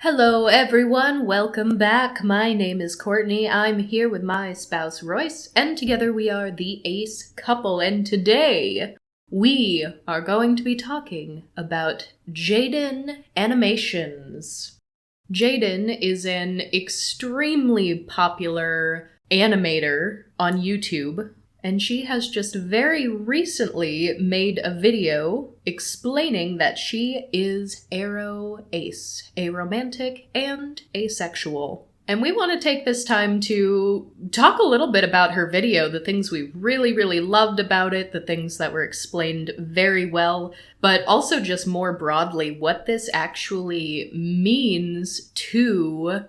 Hello everyone, welcome back. My name is Courtney. I'm here with my spouse Royce, and together we are the Ace couple. And today we are going to be talking about Jaden Animations. Jaden is an extremely popular animator on YouTube, and she has just very recently made a video explaining that she is AroAce, aromantic and asexual. And we want to take this time to talk a little bit about her video, the things we really loved about it, the things that were explained very well, but also just more broadly what this actually means to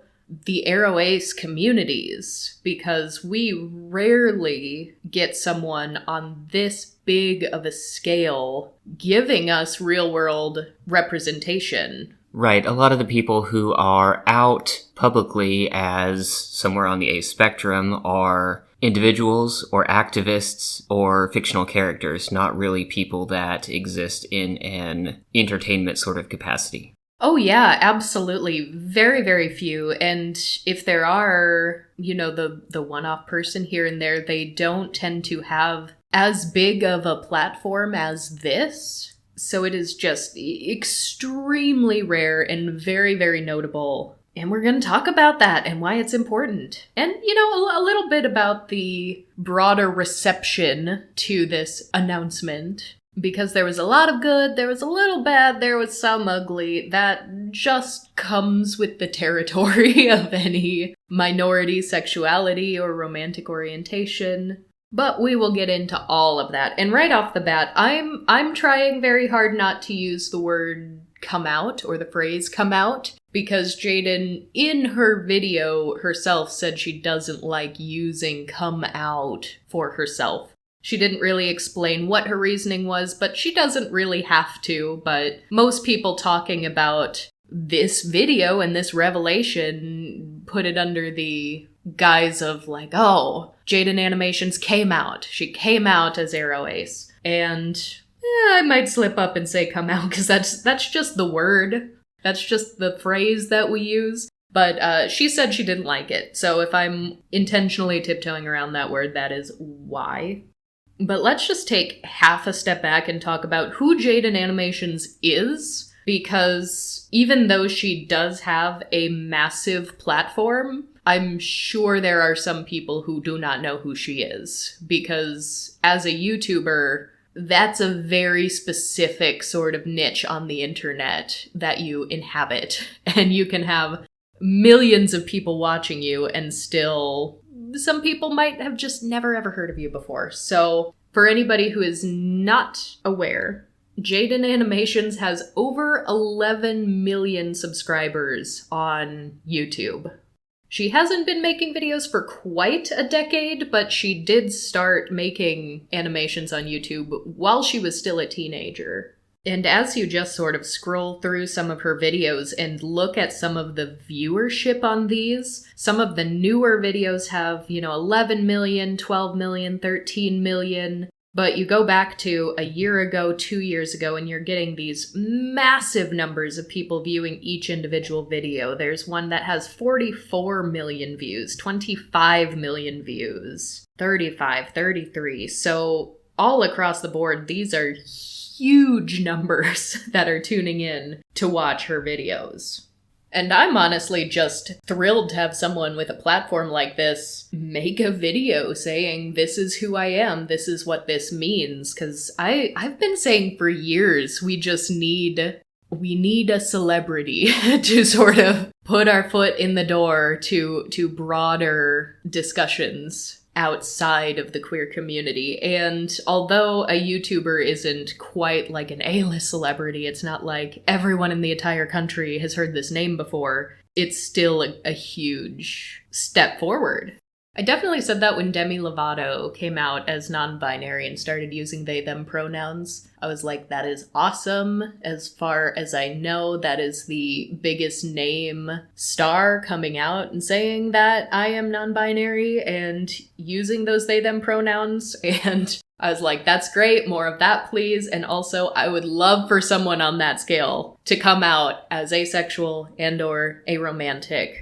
the AroAce communities, because we rarely get someone on this big of a scale giving us real-world representation. Right, a lot of the people who are out publicly as somewhere on the Ace spectrum are individuals or activists or fictional characters, not really people that exist in an entertainment sort of capacity. Oh yeah, absolutely. Very few. And if there are, the one-off person here and there, they don't tend to have as big of a platform as this. So it is just extremely rare and very notable. And we're going to talk about that and why it's important. And, a little bit about the broader reception to this announcement. Because there was a lot of good, there was a little bad, there was some ugly. That just comes with the territory of any minority sexuality or romantic orientation. But we will get into all of that. And right off the bat, I'm trying very hard not to use the word come out or the phrase come out, because Jaden in her video herself said she doesn't like using come out for herself. She didn't really explain what her reasoning was, but she doesn't really have to. But most people talking about this video and this revelation put it under the guise of like, oh, Jaden Animations came out. She came out as AroAce. And I might slip up and say come out because that's just the word. That's just the phrase that we use. But she said she didn't like it. So if I'm intentionally tiptoeing around that word, that is why. But let's just take half a step back and talk about who Jaden Animations is, because even though she does have a massive platform, I'm sure there are some people who do not know who she is, because as a YouTuber, that's a very specific sort of niche on the internet that you inhabit, and you can have millions of people watching you and still some people might have just never ever heard of you before. So for anybody who is not aware, Jaden Animations has over 11 million subscribers on YouTube. She hasn't been making videos for quite a decade, but she did start making animations on YouTube while she was still a teenager. And as you just sort of scroll through some of her videos and look at some of the viewership on these, some of the newer videos have, 11 million, 12 million, 13 million. But you go back to a year ago, 2 years ago, and you're getting these massive numbers of people viewing each individual video. There's one that has 44 million views, 25 million views, 35, 33. So all across the board, these are huge numbers that are tuning in to watch her videos. And I'm honestly just thrilled to have someone with a platform like this make a video saying, this is who I am, this is what this means. Because I've been saying for years, we need a celebrity to sort of put our foot in the door to broader discussions outside of the queer community. And although a YouTuber isn't quite like an A-list celebrity, it's not like everyone in the entire country has heard this name before, it's still a huge step forward. I definitely said that when Demi Lovato came out as non-binary and started using they, them pronouns. I was like, that is awesome. As far as I know, that is the biggest name star coming out and saying that I am non-binary and using those they, them pronouns. And I was like, that's great, more of that, please. And also, I would love for someone on that scale to come out as asexual and or aromantic,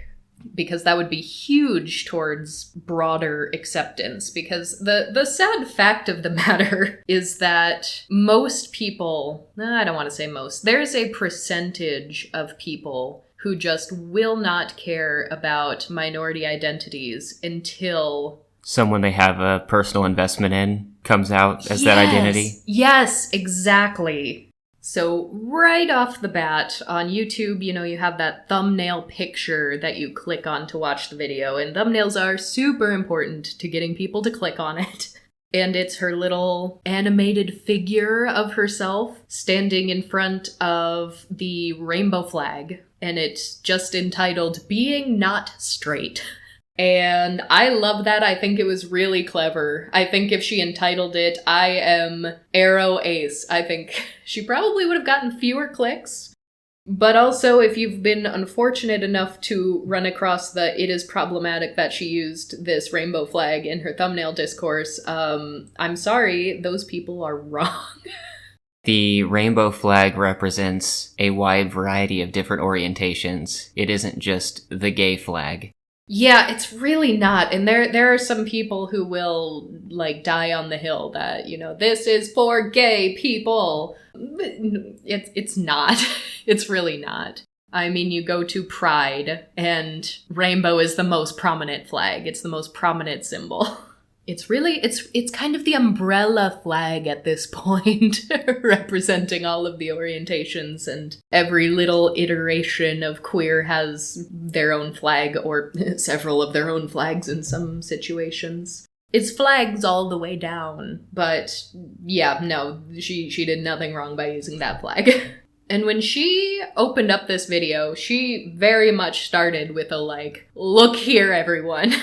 because that would be huge towards broader acceptance. Because the sad fact of the matter is that most people, I don't want to say most, there's a percentage of people who just will not care about minority identities until someone they have a personal investment in comes out as that identity. Yes, exactly. So right off the bat on YouTube, you have that thumbnail picture that you click on to watch the video, and thumbnails are super important to getting people to click on it. And it's her little animated figure of herself standing in front of the rainbow flag, and it's just entitled "Being Not Straight." And I love that. I think it was really clever. I think if she entitled it, I am AroAce, I think she probably would have gotten fewer clicks. But also, if you've been unfortunate enough to run across it is problematic that she used this rainbow flag in her thumbnail discourse, I'm sorry, those people are wrong. The rainbow flag represents a wide variety of different orientations. It isn't just the gay flag. Yeah, it's really not. And there are some people who will, die on the hill that, this is for gay people. It's not. It's really not. I mean, you go to Pride, and rainbow is the most prominent flag. It's the most prominent symbol. It's kind of the umbrella flag at this point, representing all of the orientations, and every little iteration of queer has their own flag, or several of their own flags in some situations. It's flags all the way down, but yeah, no, she did nothing wrong by using that flag. And when she opened up this video, she very much started with a look here, everyone.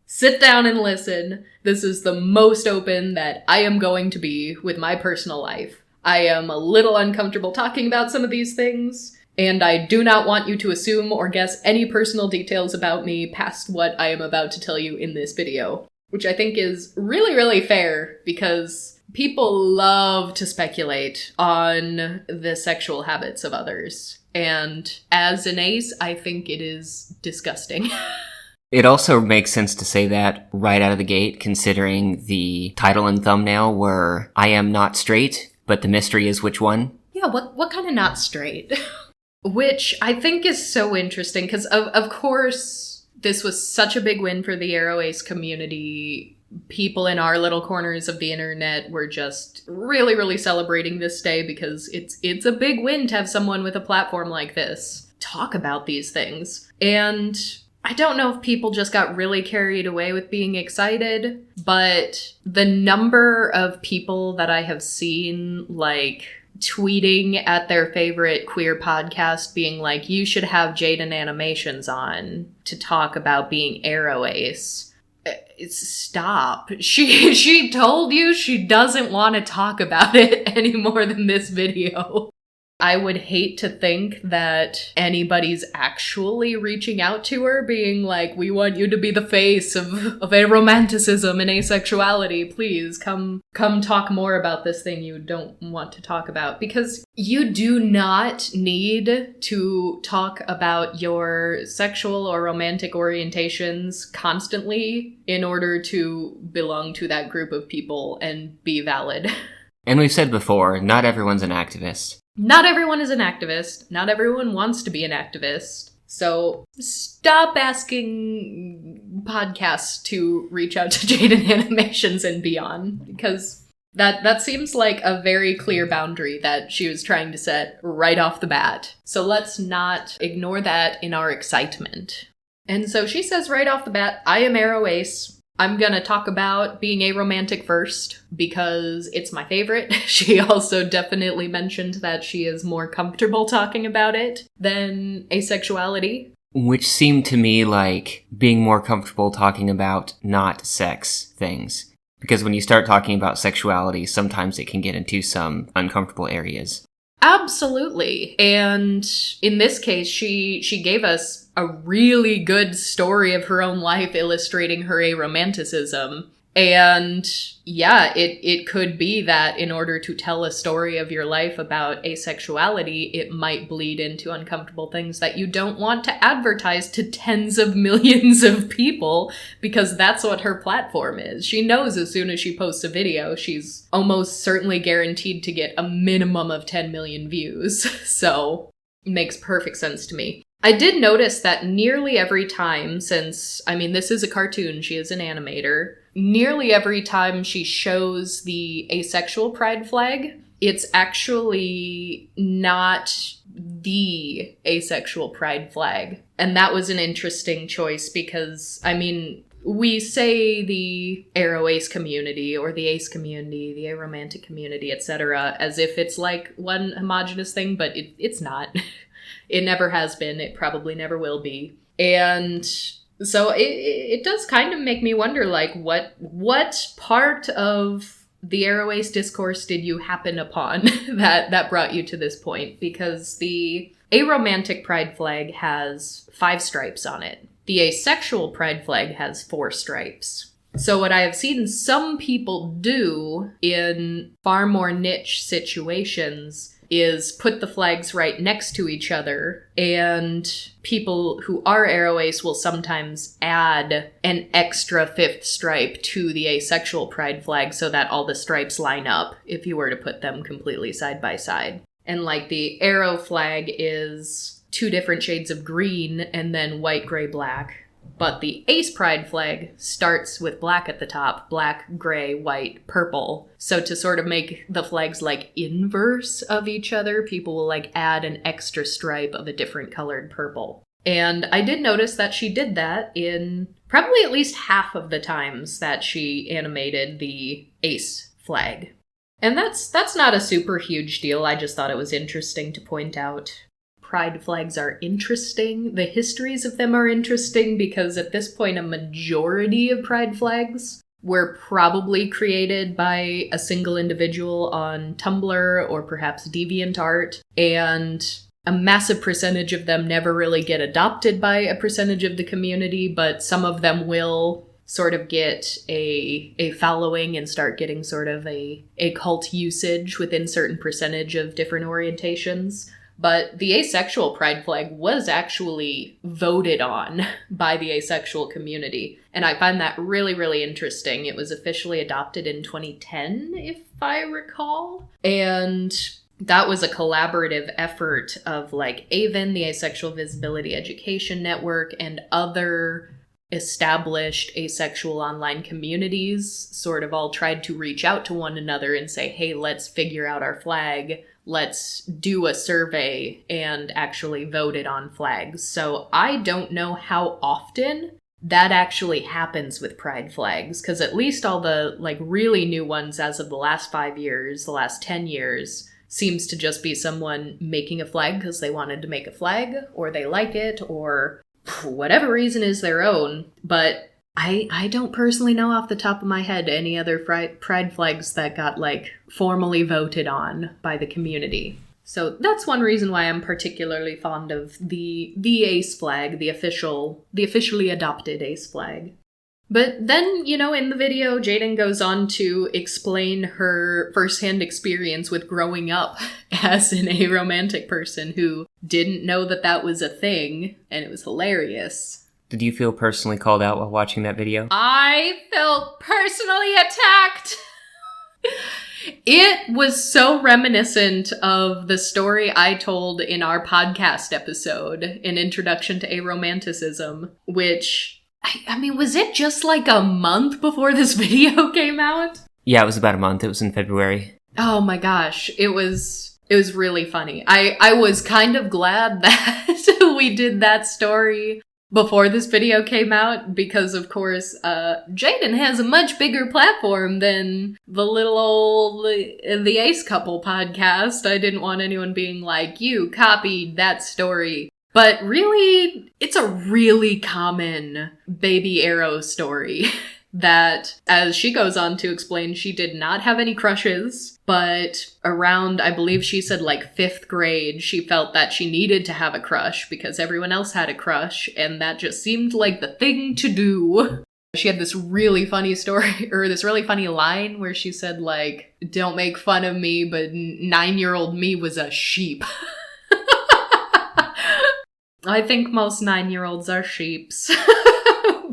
Sit down and listen. This is the most open that I am going to be with my personal life. I am a little uncomfortable talking about some of these things, and I do not want you to assume or guess any personal details about me past what I am about to tell you in this video. Which I think is really, really fair, because people love to speculate on the sexual habits of others. And as an ace, I think it is disgusting. It also makes sense to say that right out of the gate, considering the title and thumbnail were "I am not straight, but the mystery is which one." Yeah, what kind of not straight? Which I think is so interesting, because of course, this was such a big win for the AroAce community. People in our little corners of the internet were just really, really celebrating this day, because it's a big win to have someone with a platform like this talk about these things. And I don't know if people just got really carried away with being excited, but the number of people that I have seen, tweeting at their favorite queer podcast being like, you should have Jaden Animations on to talk about being AroAce. Stop. She told you she doesn't want to talk about it any more than this video. I would hate to think that anybody's actually reaching out to her being like, we want you to be the face of aromanticism and asexuality. Please come talk more about this thing you don't want to talk about. Because you do not need to talk about your sexual or romantic orientations constantly in order to belong to that group of people and be valid. And we've said before, not everyone's an activist. Not everyone is an activist. Not everyone wants to be an activist. So stop asking podcasts to reach out to Jaden Animations and beyond, because that seems like a very clear boundary that she was trying to set right off the bat. So let's not ignore that in our excitement. And so she says right off the bat, I am AroAce. I'm gonna talk about being aromantic first, because it's my favorite. She also definitely mentioned that she is more comfortable talking about it than asexuality. Which seemed to me like being more comfortable talking about not sex things. Because when you start talking about sexuality, sometimes it can get into some uncomfortable areas. Absolutely. And in this case, she gave us a really good story of her own life illustrating her aromanticism. And yeah, it could be that in order to tell a story of your life about asexuality, it might bleed into uncomfortable things that you don't want to advertise to tens of millions of people, because that's what her platform is. She knows as soon as she posts a video, she's almost certainly guaranteed to get a minimum of 10 million views. So it makes perfect sense to me. I did notice that nearly every time since, I mean, this is a cartoon, she is an animator, nearly every time she shows the asexual pride flag, it's actually not the asexual pride flag. And that was an interesting choice because, I mean, we say the AroAce community or the ace community, the aromantic community, etc., as if it's like one homogenous thing, but it's not. It never has been. It probably never will be. And so it does kind of make me wonder, like, what part of the AroAce discourse did you happen upon that brought you to this point? Because the aromantic pride flag has 5 stripes on it. The asexual pride flag has 4 stripes. So what I have seen some people do in far more niche situations is put the flags right next to each other, and people who are AroAce will sometimes add an extra 5th stripe to the asexual pride flag so that all the stripes line up if you were to put them completely side by side. And like the arrow flag is 2 different shades of green and then white, gray, black. But the ace pride flag starts with black at the top, black, gray, white, purple. So to sort of make the flags like inverse of each other, people will like add an extra stripe of a different colored purple. And I did notice that she did that in probably at least half of the times that she animated the ace flag. And that's not a super huge deal. I just thought it was interesting to point out. Pride flags are interesting. The histories of them are interesting because at this point, a majority of pride flags were probably created by a single individual on Tumblr or perhaps DeviantArt, and a massive percentage of them never really get adopted by a percentage of the community, but some of them will sort of get a following and start getting sort of a cult usage within certain percentage of different orientations. But the asexual pride flag was actually voted on by the asexual community. And I find that really, really interesting. It was officially adopted in 2010, if I recall. And that was a collaborative effort of like AVEN, the Asexual Visibility Education Network, and other established asexual online communities sort of all tried to reach out to one another and say, hey, let's figure out our flag. Let's do a survey and actually vote it on flags. So I don't know how often that actually happens with pride flags, because at least all the like really new ones as of the last 5 years, the last 10 years, seems to just be someone making a flag because they wanted to make a flag, or they like it, or for whatever reason is their own. But I don't personally know off the top of my head any other pride flags that got like formally voted on by the community. So that's one reason why I'm particularly fond of the ace flag, the officially adopted ace flag. But then, you know, in the video, Jaiden goes on to explain her firsthand experience with growing up as an aromantic person who didn't know that that was a thing, and it was hilarious. Did you feel personally called out while watching that video? I felt personally attacked! It was so reminiscent of the story I told in our podcast episode, An Introduction to Aromanticism, which, I mean, was it just like a month before this video came out? Yeah, it was about a month. It was in February. Oh my gosh, it was really funny. I was kind of glad that we did that story before this video came out, because of course, Jaiden has a much bigger platform than the little old The Ace Couple podcast. I didn't want anyone being like, you copied that story. But really, it's a really common baby arrow story that, as she goes on to explain, she did not have any crushes, but around, I believe she said like 5th grade, she felt that she needed to have a crush because everyone else had a crush, and that just seemed like the thing to do. She had this really funny story, or this really funny line where she said, like, don't make fun of me, but 9-year-old me was a sheep. I think most 9-year-olds are sheeps.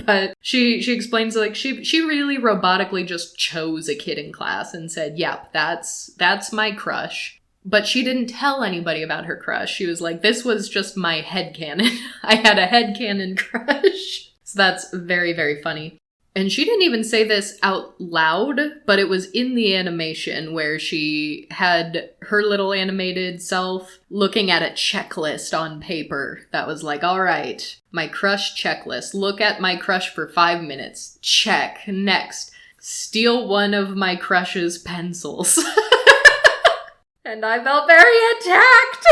But she explains, like, she really robotically just chose a kid in class and said, yep, that's my crush. But she didn't tell anybody about her crush. She was like, this was just my headcanon. I had a headcanon crush. So that's very, very funny. And she didn't even say this out loud, but it was in the animation where she had her little animated self looking at a checklist on paper that was like, all right, my crush checklist. Look at my crush for 5 minutes. Check. Next. Steal one of my crush's pencils. And I felt very attacked.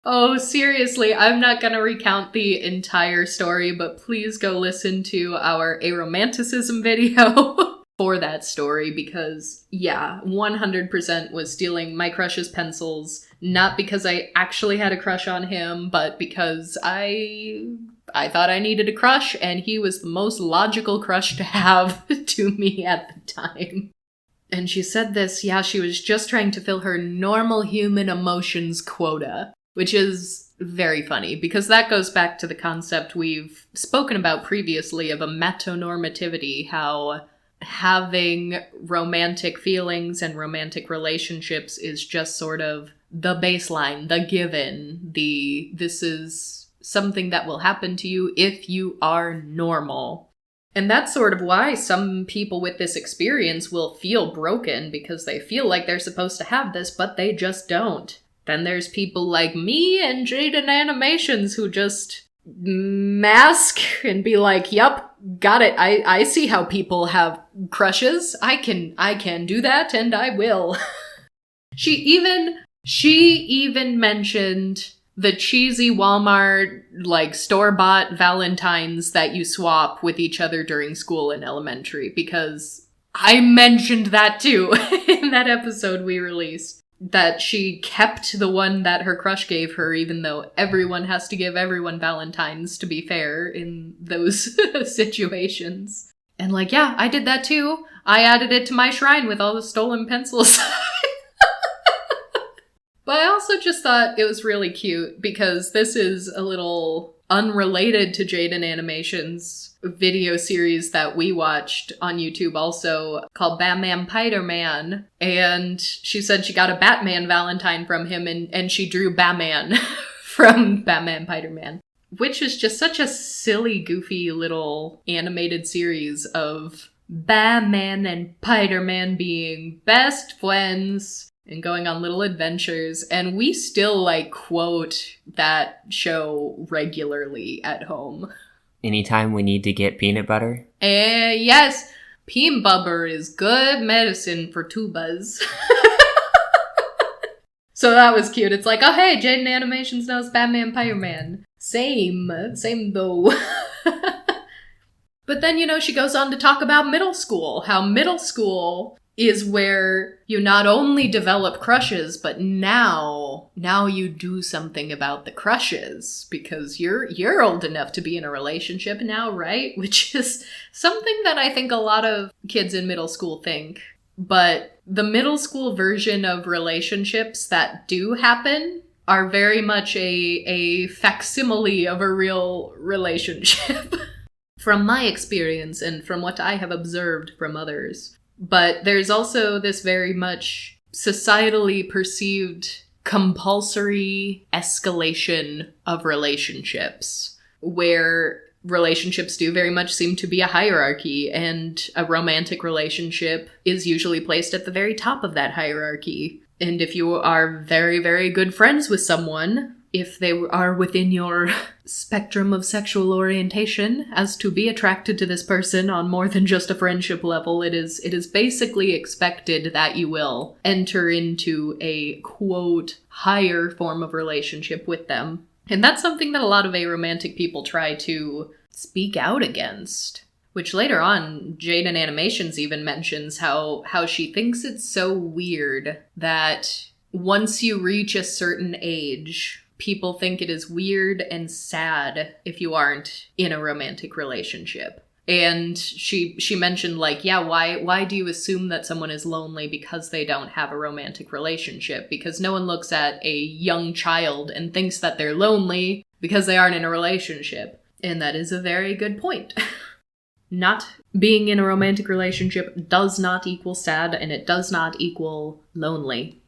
Oh, seriously, I'm not gonna recount the entire story, but please go listen to our aromanticism video for that story, because, yeah, 100% was stealing my crush's pencils, not because I actually had a crush on him, but because I thought I needed a crush, and he was the most logical crush to have to me at the time. And she said this, yeah, she was just trying to fill her normal human emotions quota. Which is very funny, because that goes back to the concept we've spoken about previously of a metanormativity, how having romantic feelings and romantic relationships is just sort of the baseline, the given, this is something that will happen to you if you are normal. And that's sort of why some people with this experience will feel broken, because they feel like they're supposed to have this, but they just don't. Then there's people like me and Jaden Animations who just mask and be like, yup, got it. I see how people have crushes. I can do that, and I will. She even mentioned the cheesy Walmart, like, store-bought Valentines that you swap with each other during school in elementary, because I mentioned that too in that episode we released. That she kept the one that her crush gave her, even though everyone has to give everyone Valentines, to be fair, in those situations. And like, yeah, I did that too. I added it to my shrine with all the stolen pencils. But I also just thought it was really cute, because this is a little unrelated to Jaden Animations video series that we watched on YouTube also, called Batman Spider-Man. And she said she got a Batman Valentine from him, and she drew Batman from Batman Spider-Man. Which is just such a silly, goofy little animated series of Batman and Spider-Man being best friends and going on little adventures, and we still, like, quote that show regularly at home. Anytime we need to get peanut butter? Yes, peanut butter is good medicine for tubas. So that was cute. It's like, oh hey, Jaiden Animations knows Batman Spider-Man. Same though. But then, you know, she goes on to talk about middle school, how middle school is where you not only develop crushes, but now you do something about the crushes, because you're old enough to be in a relationship now, right? Which is something that I think a lot of kids in middle school think. But the middle school version of relationships that do happen are very much a facsimile of a real relationship. From my experience and from what I have observed from others. But there's also this very much societally perceived compulsory escalation of relationships, where relationships do very much seem to be a hierarchy, and a romantic relationship is usually placed at the very top of that hierarchy. And if you are very, very good friends with someone, if they are within your spectrum of sexual orientation as to be attracted to this person on more than just a friendship level, it is basically expected that you will enter into a, quote, higher form of relationship with them. And that's something that a lot of aromantic people try to speak out against. Which later on, Jaden Animations even mentions how she thinks it's so weird that once you reach a certain age, people think it is weird and sad if you aren't in a romantic relationship. And she mentioned, like, yeah, why do you assume that someone is lonely because they don't have a romantic relationship? Because no one looks at a young child and thinks that they're lonely because they aren't in a relationship. And that is a very good point. Not being in a romantic relationship does not equal sad, and it does not equal lonely.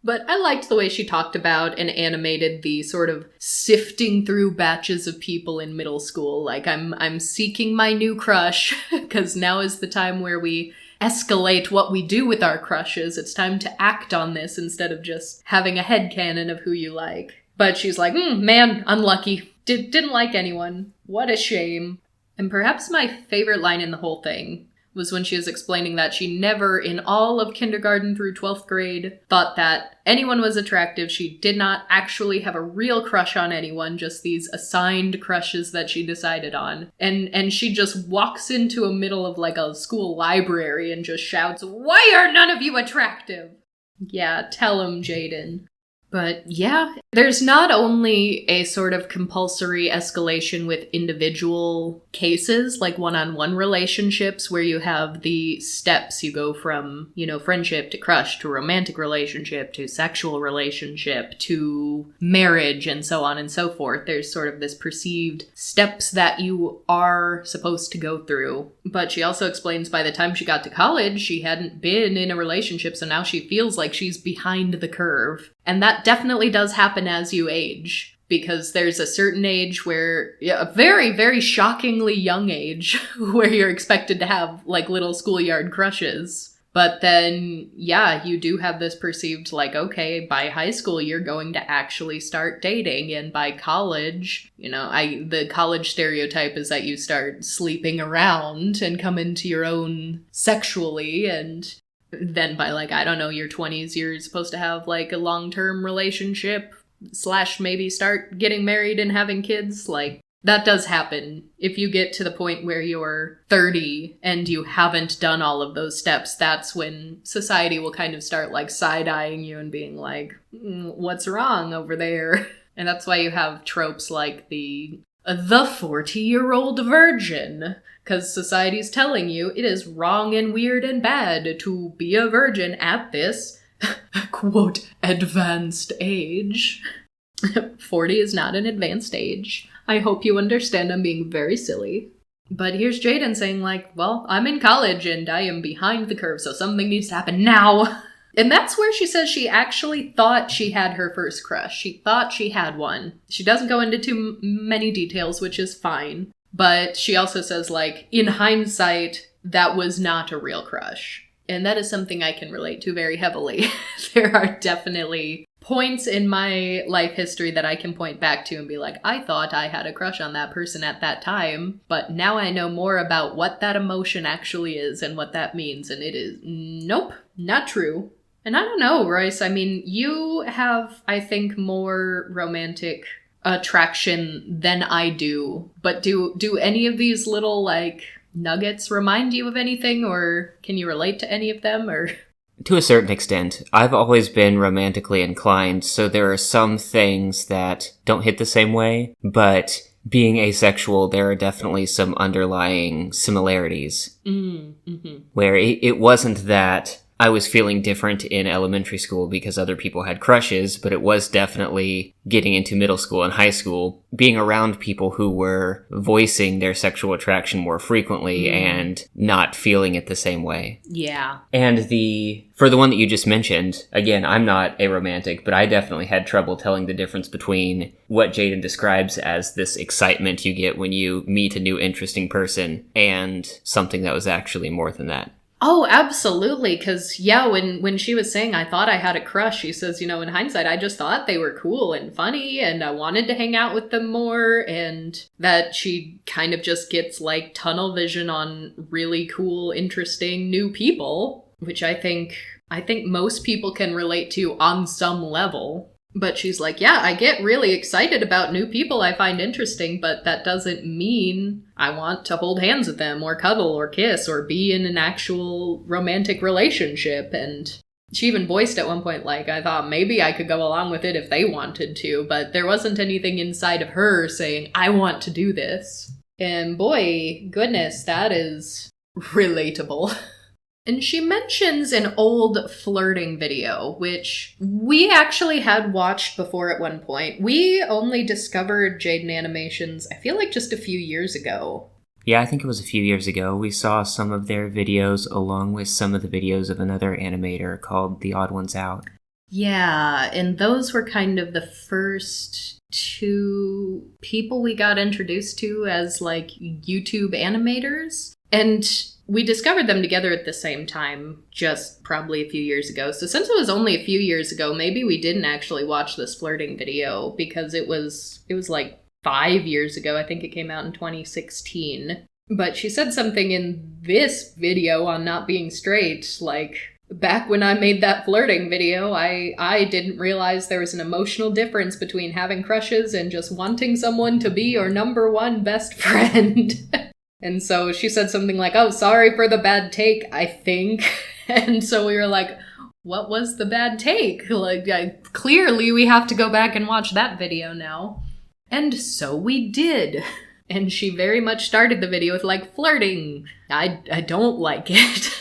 But I liked the way she talked about and animated the sort of sifting through batches of people in middle school. Like, I'm seeking my new crush, because now is the time where we escalate what we do with our crushes. It's time to act on this instead of just having a headcanon of who you like. But she's like, man, unlucky. Didn't like anyone. What a shame. And perhaps my favorite line in the whole thing was when she was explaining that she never, in all of kindergarten through 12th grade, thought that anyone was attractive. She did not actually have a real crush on anyone, just these assigned crushes that she decided on. And she just walks into a middle of like a school library and just shouts, "Why are none of you attractive?" Yeah, tell him, Jaden. But yeah, there's not only a sort of compulsory escalation with individual cases, like one-on-one relationships where you have the steps. You go from, friendship to crush to romantic relationship to sexual relationship to marriage and so on and so forth. There's sort of this perceived steps that you are supposed to go through. But she also explains by the time she got to college, she hadn't been in a relationship, so now she feels like she's behind the curve. And that definitely does happen as you age, because there's a certain age where, a very, very shockingly young age, where you're expected to have, like, little schoolyard crushes. But then, yeah, you do have this perceived, like, okay, by high school, you're going to actually start dating. And by college, the college stereotype is that you start sleeping around and come into your own sexually, and then by, like, I don't know, your 20s, you're supposed to have, like, a long-term relationship / maybe start getting married and having kids. Like, that does happen. If you get to the point where you're 30 and you haven't done all of those steps, that's when society will kind of start, like, side-eyeing you and being like, what's wrong over there? And that's why you have tropes like the 40-year-old virgin. Because society's telling you it is wrong and weird and bad to be a virgin at this, quote, advanced age. 40 is not an advanced age. I hope you understand I'm being very silly. But here's Jaden saying, like, well, I'm in college and I am behind the curve, so something needs to happen now. And that's where she says she actually thought she had her first crush. She thought she had one. She doesn't go into too many details, which is fine. But she also says, like, in hindsight, that was not a real crush. And that is something I can relate to very heavily. There are definitely points in my life history that I can point back to and be like, I thought I had a crush on that person at that time, but now I know more about what that emotion actually is and what that means, and it is, nope, not true. And I don't know, Royce, I mean, you have, I think, more romantic attraction than I do, but do any of these little, like, nuggets remind you of anything, or can you relate to any of them, or? To a certain extent. I've always been romantically inclined, so there are some things that don't hit the same way, but being asexual, there are definitely some underlying similarities. Where it wasn't that I was feeling different in elementary school because other people had crushes, but it was definitely getting into middle school and high school, being around people who were voicing their sexual attraction more frequently and not feeling it the same way. Yeah. And for the one that you just mentioned, again, I'm not a romantic, but I definitely had trouble telling the difference between what Jaden describes as this excitement you get when you meet a new interesting person and something that was actually more than that. Oh, absolutely. Because, yeah, when she was saying, I thought I had a crush, she says, in hindsight, I just thought they were cool and funny and I wanted to hang out with them more, and that she kind of just gets, like, tunnel vision on really cool, interesting new people, which I think most people can relate to on some level. But she's like, yeah, I get really excited about new people I find interesting, but that doesn't mean I want to hold hands with them or cuddle or kiss or be in an actual romantic relationship. And she even voiced at one point, like, I thought maybe I could go along with it if they wanted to, but there wasn't anything inside of her saying, I want to do this. And boy, goodness, that is relatable. And she mentions an old flirting video, which we actually had watched before at one point. We only discovered Jaden Animations, I feel like just a few years ago. Yeah, I think it was a few years ago. We saw some of their videos along with some of the videos of another animator called The Odd Ones Out. Yeah, and those were kind of the first two people we got introduced to as, like, YouTube animators. And we discovered them together at the same time, just probably a few years ago. So since it was only a few years ago, maybe we didn't actually watch this flirting video, because it was like 5 years ago. I think it came out in 2016. But she said something in this video on not being straight, like, back when I made that flirting video, I didn't realize there was an emotional difference between having crushes and just wanting someone to be your number one best friend. And so she said something like, oh, sorry for the bad take, I think. And so we were like, what was the bad take? Like, clearly we have to go back and watch that video now. And so we did. And she very much started the video with, like, flirting. I don't like it.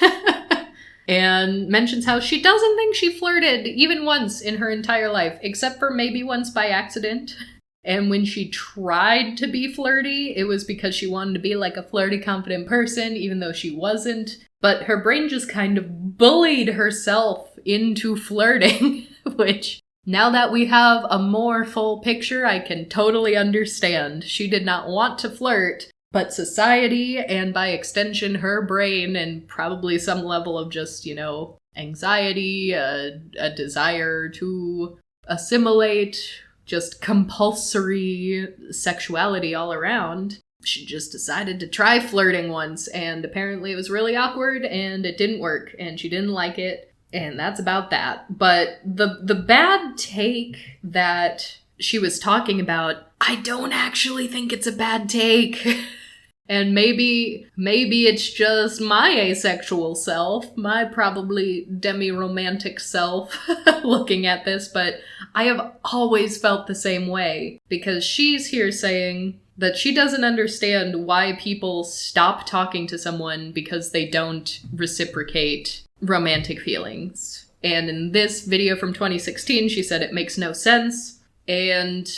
And mentions how she doesn't think she flirted even once in her entire life, except for maybe once by accident. And when she tried to be flirty, it was because she wanted to be like a flirty, confident person, even though she wasn't. But her brain just kind of bullied herself into flirting, which, now that we have a more full picture, I can totally understand. She did not want to flirt, but society, and by extension her brain, and probably some level of just, anxiety, a desire to assimilate, just compulsory sexuality all around. She just decided to try flirting once, and apparently it was really awkward, and it didn't work, and she didn't like it, and that's about that. But the bad take that she was talking about, I don't actually think it's a bad take. And maybe it's just my asexual self, my probably demi-romantic self looking at this, but I have always felt the same way, because she's here saying that she doesn't understand why people stop talking to someone because they don't reciprocate romantic feelings. And in this video from 2016, she said it makes no sense, and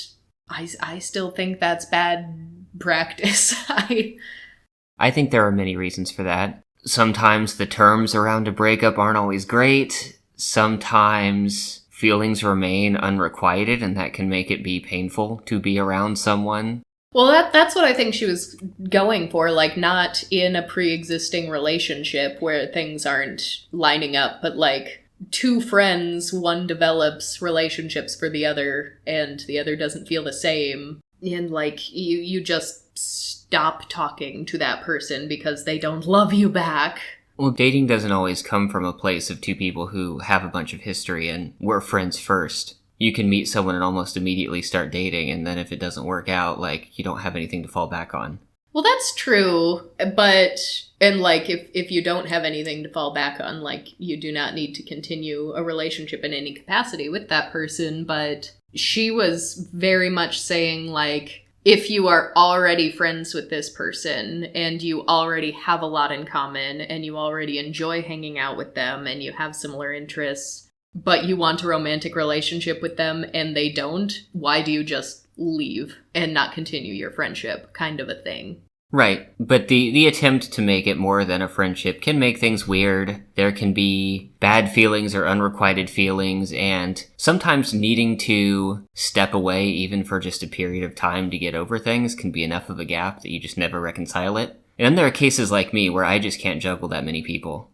I still think that's bad practice. I think there are many reasons for that. Sometimes the terms around a breakup aren't always great. Sometimes feelings remain unrequited, and that can make it be painful to be around someone. Well, that's what I think she was going for, like, not in a pre-existing relationship where things aren't lining up, but like two friends, one develops relationships for the other, and the other doesn't feel the same. And, like, you just stop talking to that person because they don't love you back. Well, dating doesn't always come from a place of two people who have a bunch of history and were friends first. You can meet someone and almost immediately start dating, and then if it doesn't work out, like, you don't have anything to fall back on. Well, that's true, but, and, like, if you don't have anything to fall back on, like, you do not need to continue a relationship in any capacity with that person, but she was very much saying, like, if you are already friends with this person, and you already have a lot in common, and you already enjoy hanging out with them, and you have similar interests, but you want a romantic relationship with them, and they don't, why do you just leave and not continue your friendship, kind of a thing? Right, but the attempt to make it more than a friendship can make things weird. There can be bad feelings or unrequited feelings, and sometimes needing to step away even for just a period of time to get over things can be enough of a gap that you just never reconcile it. And then there are cases like me where I just can't juggle that many people.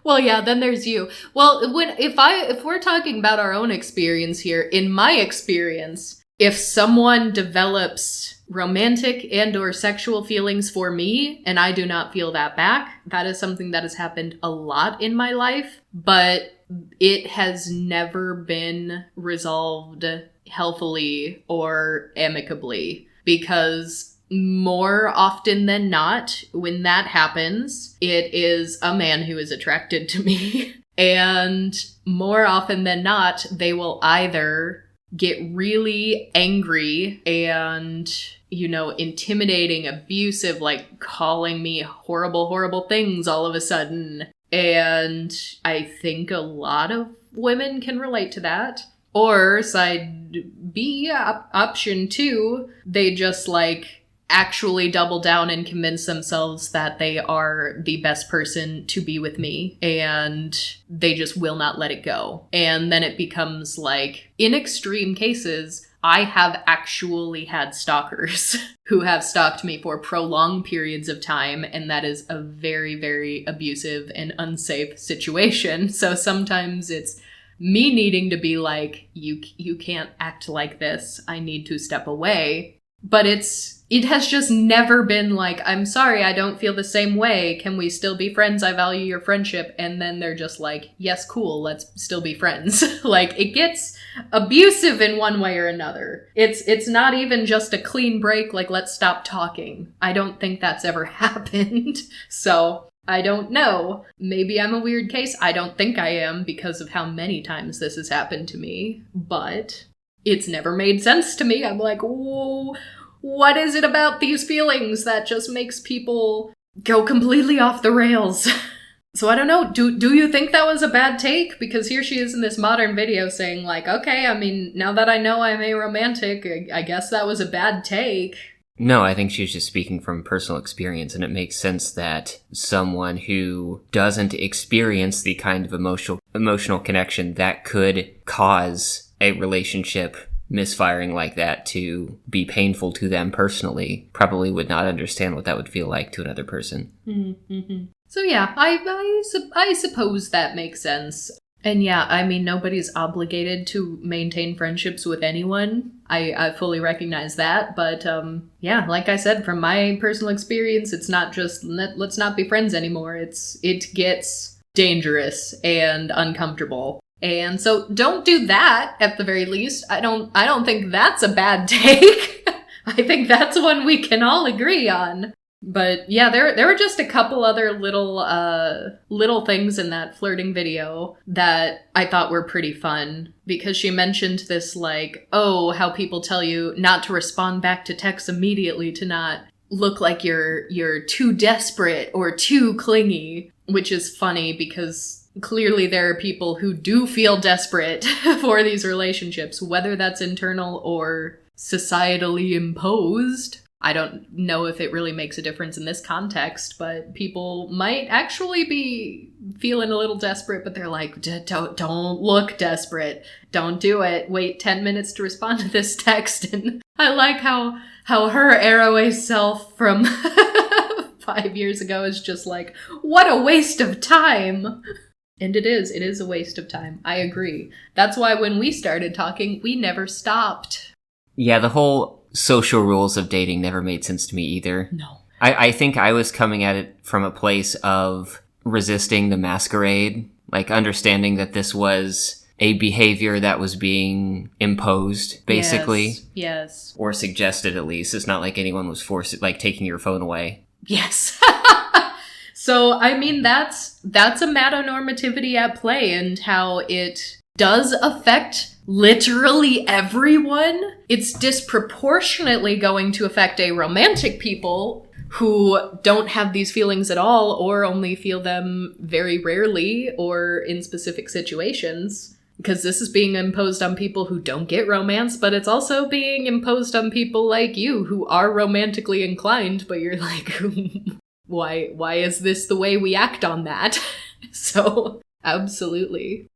Well, yeah, then there's you. Well, if we're talking about our own experience here, in my experience, if someone develops romantic and or sexual feelings for me and I do not feel that back, that is something that has happened a lot in my life, but it has never been resolved healthily or amicably, because more often than not, when that happens, it is a man who is attracted to me. And more often than not, they will either get really angry and, you know, intimidating, abusive, like calling me horrible, horrible things all of a sudden. And I think a lot of women can relate to that. Or side B, option 2, they just like actually double down and convince themselves that they are the best person to be with me, and they just will not let it go. And then it becomes like, in extreme cases, I have actually had stalkers who have stalked me for prolonged periods of time, and that is a very, very abusive and unsafe situation. So sometimes it's me needing to be like, you can't act like this. I need to step away. But it has just never been like, I'm sorry, I don't feel the same way. Can we still be friends? I value your friendship. And then they're just like, yes, cool, let's still be friends. Like, it gets abusive in one way or another. It's not even just a clean break, like, let's stop talking. I don't think that's ever happened. So I don't know. Maybe I'm a weird case. I don't think I am because of how many times this has happened to me. But it's never made sense to me. I'm like, whoa, what is it about these feelings that just makes people go completely off the rails? So I don't know. Do you think that was a bad take? Because here she is in this modern video saying like, okay, I mean, now that I know I'm aromantic, I guess that was a bad take. No, I think she's just speaking from personal experience, and it makes sense that someone who doesn't experience the kind of emotional connection that could cause a relationship misfiring like that to be painful to them personally probably would not understand what that would feel like to another person. Mm-hmm. So yeah, I suppose that makes sense. And yeah, I mean, nobody's obligated to maintain friendships with anyone. I fully recognize that. But yeah, like I said, from my personal experience, it's not just let's not be friends anymore. It gets dangerous and uncomfortable. And so don't do that at the very least. I don't think that's a bad take. I think that's one we can all agree on. But yeah, there were just a couple other little things in that flirting video that I thought were pretty fun, because she mentioned this like, oh, how people tell you not to respond back to texts immediately to not look like you're too desperate or too clingy, which is funny because clearly there are people who do feel desperate for these relationships, whether that's internal or societally imposed. I don't know if it really makes a difference in this context, but people might actually be feeling a little desperate, but they're like, don't look desperate. Don't do it. Wait 10 minutes to respond to this text. And I like how her AroAce self from 5 years ago is just like, what a waste of time. And it is a waste of time. I agree. That's why when we started talking, we never stopped. Yeah, the whole social rules of dating never made sense to me either. No. I think I was coming at it from a place of resisting the masquerade, like understanding that this was a behavior that was being imposed, basically. Yes. Or suggested, at least. It's not like anyone was forced, like taking your phone away. Yes. So, I mean, that's a metanormativity at play, and how it does affect literally everyone. It's disproportionately going to affect aromantic people who don't have these feelings at all, or only feel them very rarely or in specific situations. Because this is being imposed on people who don't get romance, but it's also being imposed on people like you who are romantically inclined, but you're like, why is this the way we act on that? So, absolutely.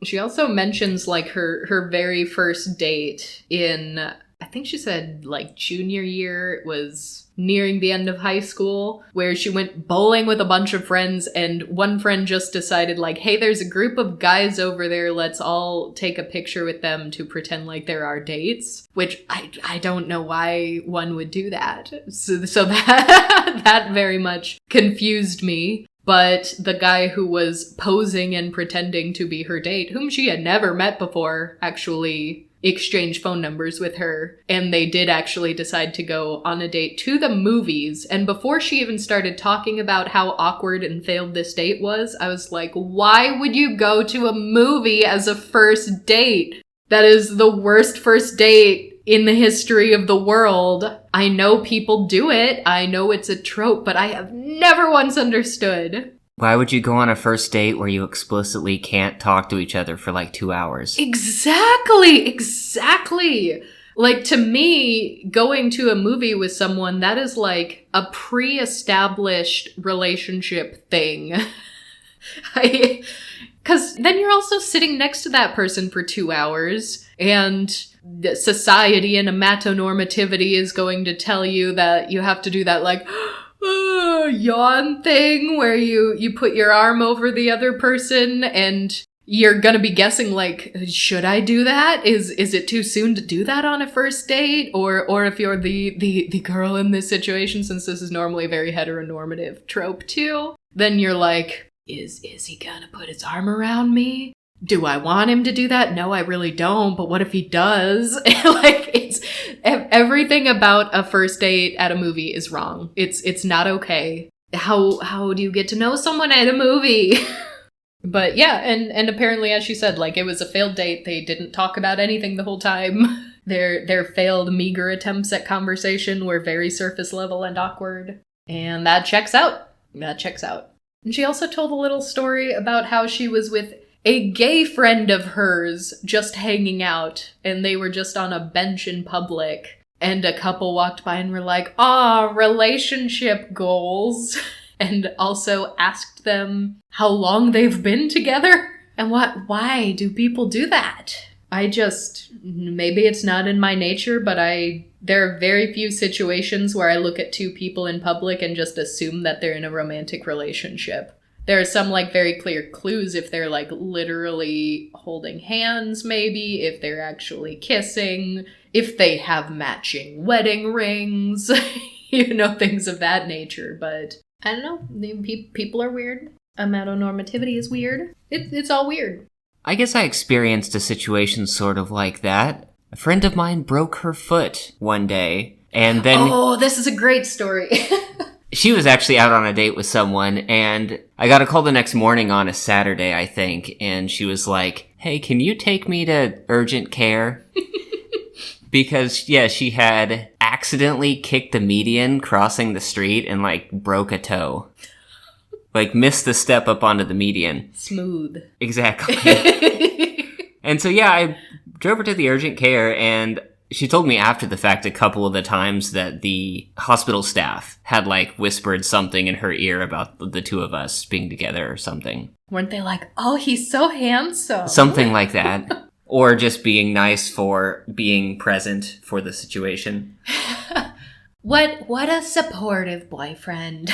She also mentions, like, her very first date in, I think she said, like, junior year. It was nearing the end of high school, where she went bowling with a bunch of friends, and one friend just decided, like, hey, there's a group of guys over there, let's all take a picture with them to pretend like there are dates, which I don't know why one would do that. So that, that very much confused me. But the guy who was posing and pretending to be her date, whom she had never met before, actually exchanged phone numbers with her. And they did actually decide to go on a date to the movies. And before she even started talking about how awkward and failed this date was, I was like, why would you go to a movie as a first date? That is the worst first date in the history of the world. I know people do it. I know it's a trope, but I have never once understood. Why would you go on a first date where you explicitly can't talk to each other for like 2 hours? Exactly. Like, to me, going to a movie with someone, that is like a pre-established relationship thing. Because then you're also sitting next to that person for 2 hours, and society and amatonormativity is going to tell you that you have to do that, like, yawn thing where you put your arm over the other person, and you're gonna be guessing, like, should I do that? Is it too soon to do that on a first date? Or if you're the girl in this situation, since this is normally a very heteronormative trope too, then you're like, is he gonna put his arm around me? Do I want him to do that? No, I really don't, but what if he does? Like, it's everything about a first date at a movie is wrong. It's not okay. How do you get to know someone at a movie? But yeah, and apparently, as she said, like, it was a failed date. They didn't talk about anything the whole time. Their failed, meager attempts at conversation were very surface level and awkward. And that checks out. And she also told a little story about how she was with a gay friend of hers just hanging out, and they were just on a bench in public, and a couple walked by and were like, relationship goals. And also asked them how long they've been together and why do people do that? Maybe it's not in my nature, but there are very few situations where I look at two people in public and just assume that they're in a romantic relationship. There are some, like, very clear clues if they're, like, literally holding hands, maybe, if they're actually kissing, if they have matching wedding rings, things of that nature, but I don't know. People are weird. Amatonormativity is weird. It's all weird. I guess I experienced a situation sort of like that. A friend of mine broke her foot one day, and then... Oh, this is a great story. She was actually out on a date with someone, and I got a call the next morning on a Saturday, I think, and she was like, hey, can you take me to urgent care? Because, yeah, she had accidentally kicked the median crossing the street and, like, broke a toe. Like, missed the step up onto the median. Smooth. Exactly. And so, yeah, I drove her to the urgent care, and she told me after the fact a couple of the times that the hospital staff had, like, whispered something in her ear about the two of us being together or something. Weren't they like, oh, he's so handsome? Something like that. Or just being nice for being present for the situation. What a supportive boyfriend.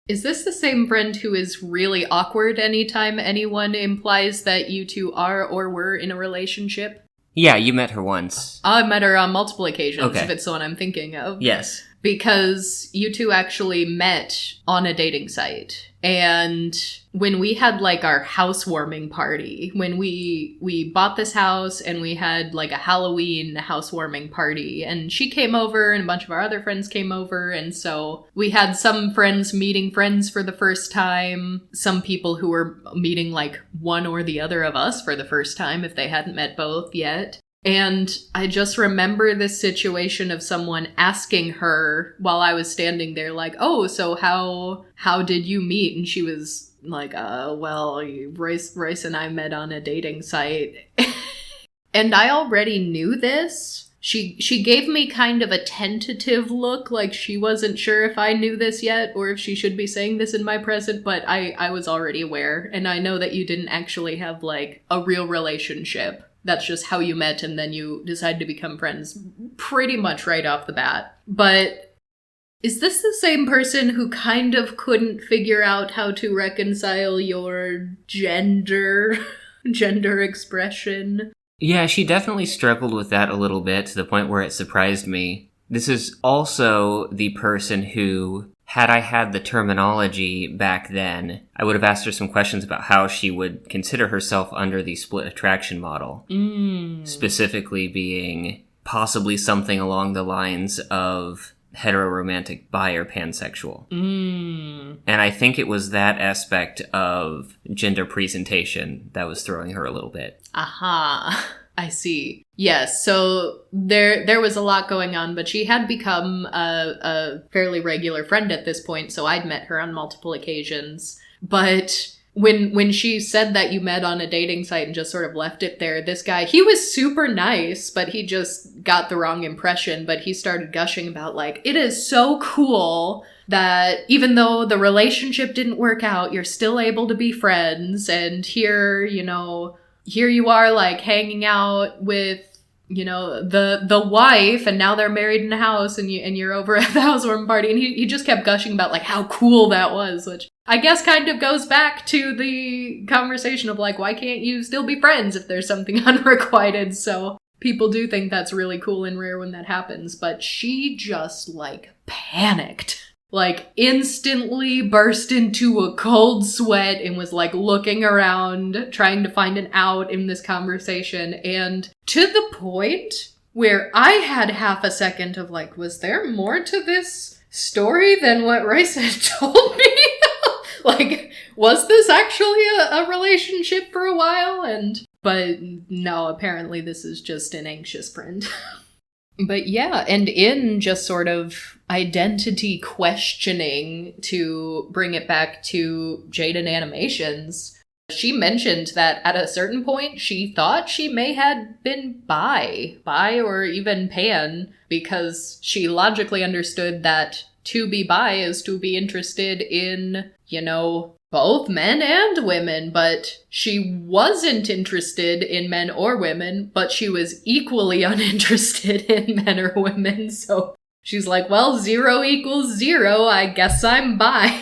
Is this the same friend who is really awkward anytime anyone implies that you two are or were in a relationship? Yeah, you met her once. I met her on multiple occasions, okay. If it's the one I'm thinking of. Yes. Because you two actually met on a dating site. And when we had, like, our housewarming party, when we bought this house and we had, like, a Halloween housewarming party, and she came over and a bunch of our other friends came over, and so we had some friends meeting friends for the first time, some people who were meeting, like, one or the other of us for the first time if they hadn't met both yet. And I just remember this situation of someone asking her while I was standing there, like, oh, so how did you meet? And she was like, well, Royce and I met on a dating site. And I already knew this. She gave me kind of a tentative look, like she wasn't sure if I knew this yet or if she should be saying this in my present, but I was already aware. And I know that you didn't actually have, like, a real relationship. That's just how you met, and then you decided to become friends pretty much right off the bat. But is this the same person who kind of couldn't figure out how to reconcile your gender expression? Yeah, she definitely struggled with that a little bit to the point where it surprised me. This is also the person who, had I had the terminology back then, I would have asked her some questions about how she would consider herself under the split attraction model. Specifically being possibly something along the lines of heteroromantic, bi, or pansexual. Mm. And I think it was that aspect of gender presentation that was throwing her a little bit. Aha. I see. Yes, so there was a lot going on, but she had become a fairly regular friend at this point, so I'd met her on multiple occasions. But when she said that you met on a dating site and just sort of left it there, this guy, he was super nice, but he just got the wrong impression. But he started gushing about, like, it is so cool that even though the relationship didn't work out, you're still able to be friends. And here, you know, here you are, like, hanging out with, you know, the wife, and now they're married in a house, and you're over at the housewarming party. And he just kept gushing about, like, how cool that was, which I guess kind of goes back to the conversation of, like, why can't you still be friends if there's something unrequited? So people do think that's really cool and rare when that happens. But she just, like, panicked. Like, instantly burst into a cold sweat and was, like, looking around, trying to find an out in this conversation. And to the point where I had half a second of, like, was there more to this story than what Royce had told me? Like, was this actually a relationship for a while? But no, apparently this is just an anxious friend. But yeah, and in just sort of identity questioning, to bring it back to Jaden Animations, she mentioned that at a certain point she thought she may have been bi or even pan, because she logically understood that to be bi is to be interested in, you know, both men and women, but she wasn't interested in men or women, but she was equally uninterested in men or women, so she's like, well, 0 equals 0, I guess I'm bi.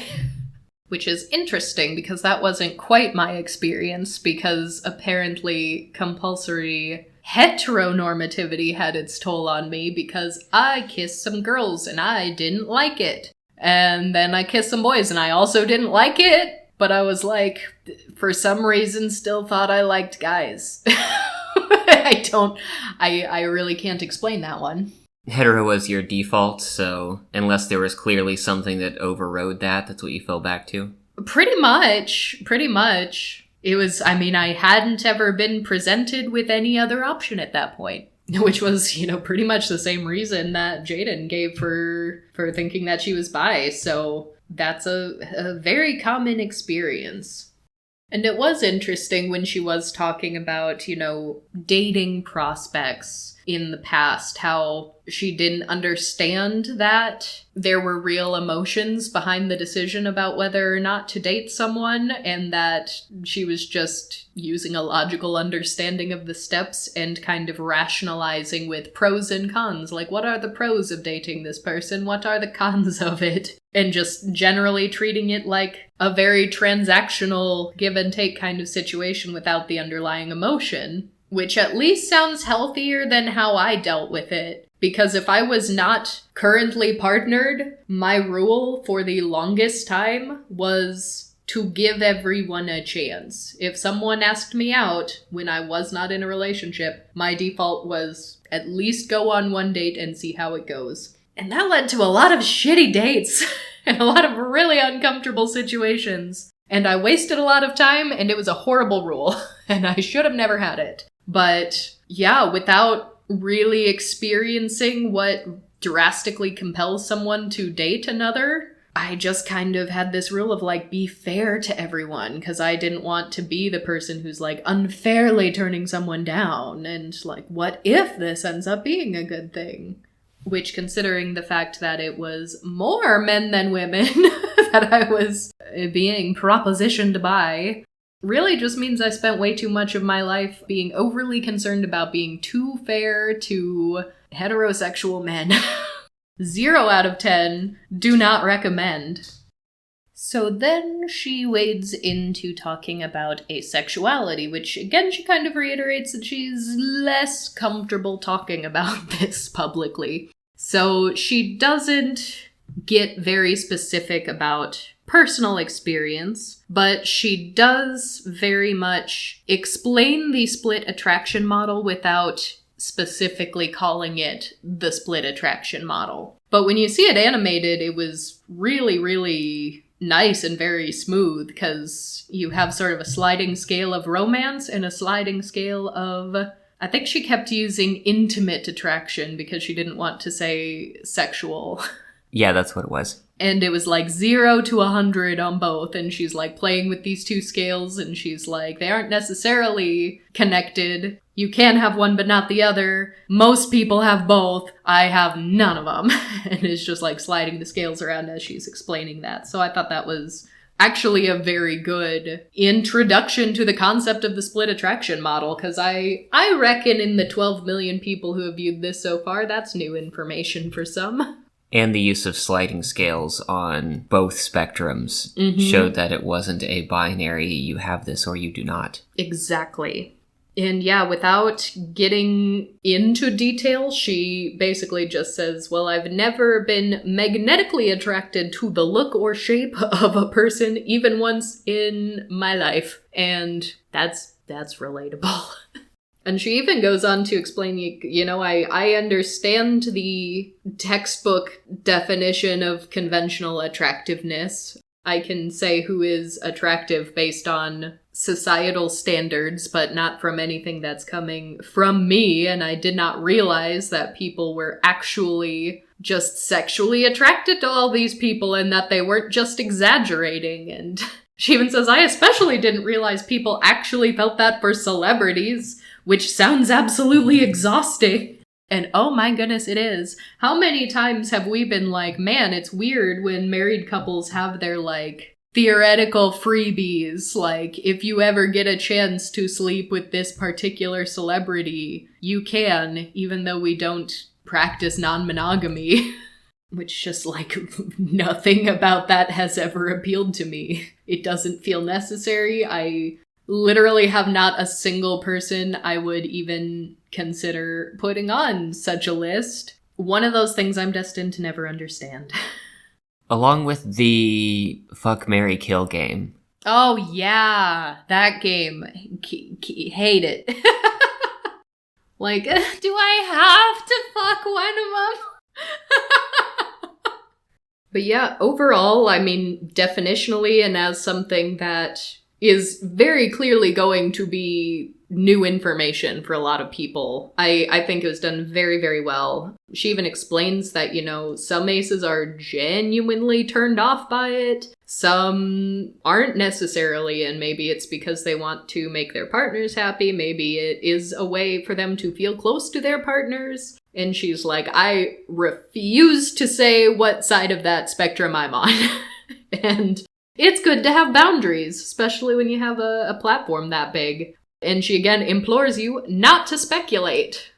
Which is interesting, because that wasn't quite my experience, because apparently compulsory heteronormativity had its toll on me, because I kissed some girls and I didn't like it. And then I kissed some boys and I also didn't like it, but I was like, for some reason, still thought I liked guys. I really can't explain that one. Hetero was your default, so unless there was clearly something that overrode that, that's what you fell back to? Pretty much. It was, I mean, I hadn't ever been presented with any other option at that point. Which was, you know, pretty much the same reason that Jaden gave for thinking that she was bi. So that's a very common experience. And it was interesting when she was talking about, you know, dating prospects in the past, how she didn't understand that there were real emotions behind the decision about whether or not to date someone, and that she was just using a logical understanding of the steps and kind of rationalizing with pros and cons. Like, what are the pros of dating this person? What are the cons of it? And just generally treating it like a very transactional give and take kind of situation without the underlying emotion. Which at least sounds healthier than how I dealt with it. Because if I was not currently partnered, my rule for the longest time was to give everyone a chance. If someone asked me out when I was not in a relationship, my default was at least go on one date and see how it goes. And that led to a lot of shitty dates and a lot of really uncomfortable situations. And I wasted a lot of time, and it was a horrible rule, and I should have never had it. But yeah, without really experiencing what drastically compels someone to date another, I just kind of had this rule of, like, be fair to everyone, because I didn't want to be the person who's, like, unfairly turning someone down, and, like, what if this ends up being a good thing? Which, considering the fact that it was more men than women that I was being propositioned by, really just means I spent way too much of my life being overly concerned about being too fair to heterosexual men. 0 out of 10, do not recommend. So then she wades into talking about asexuality, which again she kind of reiterates that she's less comfortable talking about this publicly. So she doesn't get very specific about personal experience, but she does very much explain the split attraction model without specifically calling it the split attraction model. But when you see it animated, it was really, really nice and very smooth, because you have sort of a sliding scale of romance and a sliding scale of, I think she kept using intimate attraction because she didn't want to say sexual. Yeah, that's what it was. And it was like 0 to 100 on both, and she's like playing with these two scales, and she's like, they aren't necessarily connected. You can have one but not the other. Most people have both. I have none of them. And it's just like sliding the scales around as she's explaining that. So I thought that was actually a very good introduction to the concept of the split attraction model, because I reckon in the 12 million people who have viewed this so far, that's new information for some. And the use of sliding scales on both spectrums showed that it wasn't a binary, you have this or you do not. Exactly. And yeah, without getting into detail, she basically just says, well, I've never been magnetically attracted to the look or shape of a person even once in my life. And that's relatable. And she even goes on to explain, you know, I understand the textbook definition of conventional attractiveness. I can say who is attractive based on societal standards, but not from anything that's coming from me. And I did not realize that people were actually just sexually attracted to all these people and that they weren't just exaggerating. And she even says, I especially didn't realize people actually felt that for celebrities, which sounds absolutely exhausting. And oh my goodness, it is. How many times have we been like, man, it's weird when married couples have their, like, theoretical freebies. Like, if you ever get a chance to sleep with this particular celebrity, you can, even though we don't practice non-monogamy. Which just, like, nothing about that has ever appealed to me. It doesn't feel necessary. I literally have not a single person I would even consider putting on such a list. One of those things I'm destined to never understand. Along with the fuck, marry, kill game. Oh yeah, that game. Hate it. Like, do I have to fuck one of them? But yeah, overall, I mean, definitionally, and as something that is very clearly going to be new information for a lot of people, I think it was done very, very well. She even explains that, you know, some aces are genuinely turned off by it. Some aren't necessarily, and maybe it's because they want to make their partners happy. Maybe it is a way for them to feel close to their partners. And she's like, I refuse to say what side of that spectrum I'm on. And it's good to have boundaries, especially when you have a platform that big. And she again implores you not to speculate.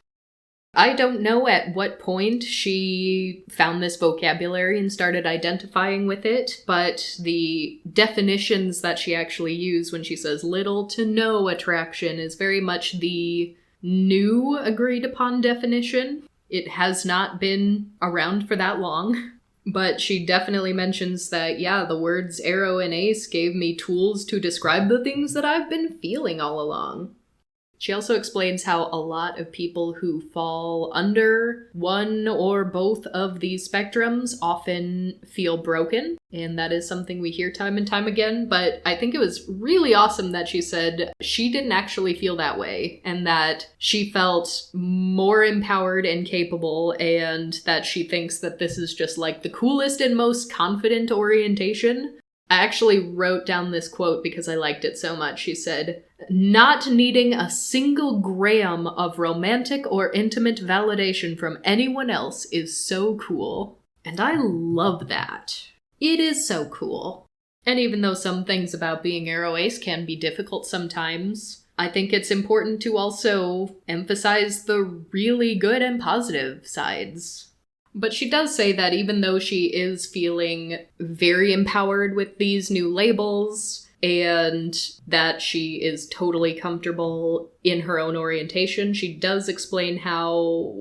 I don't know at what point she found this vocabulary and started identifying with it, but the definitions that she actually used when she says little to no attraction is very much the new agreed upon definition. It has not been around for that long. But she definitely mentions that, yeah, the words Aro and Ace gave me tools to describe the things that I've been feeling all along. She also explains how a lot of people who fall under one or both of these spectrums often feel broken, and that is something we hear time and time again, but I think it was really awesome that she said she didn't actually feel that way, and that she felt more empowered and capable, and that she thinks that this is just like the coolest and most confident orientation. I actually wrote down this quote because I liked it so much. She said, "Not needing a single gram of romantic or intimate validation from anyone else is so cool." And I love that. It is so cool. And even though some things about being AroAce can be difficult sometimes, I think it's important to also emphasize the really good and positive sides. But she does say that even though she is feeling very empowered with these new labels, and that she is totally comfortable in her own orientation, she does explain how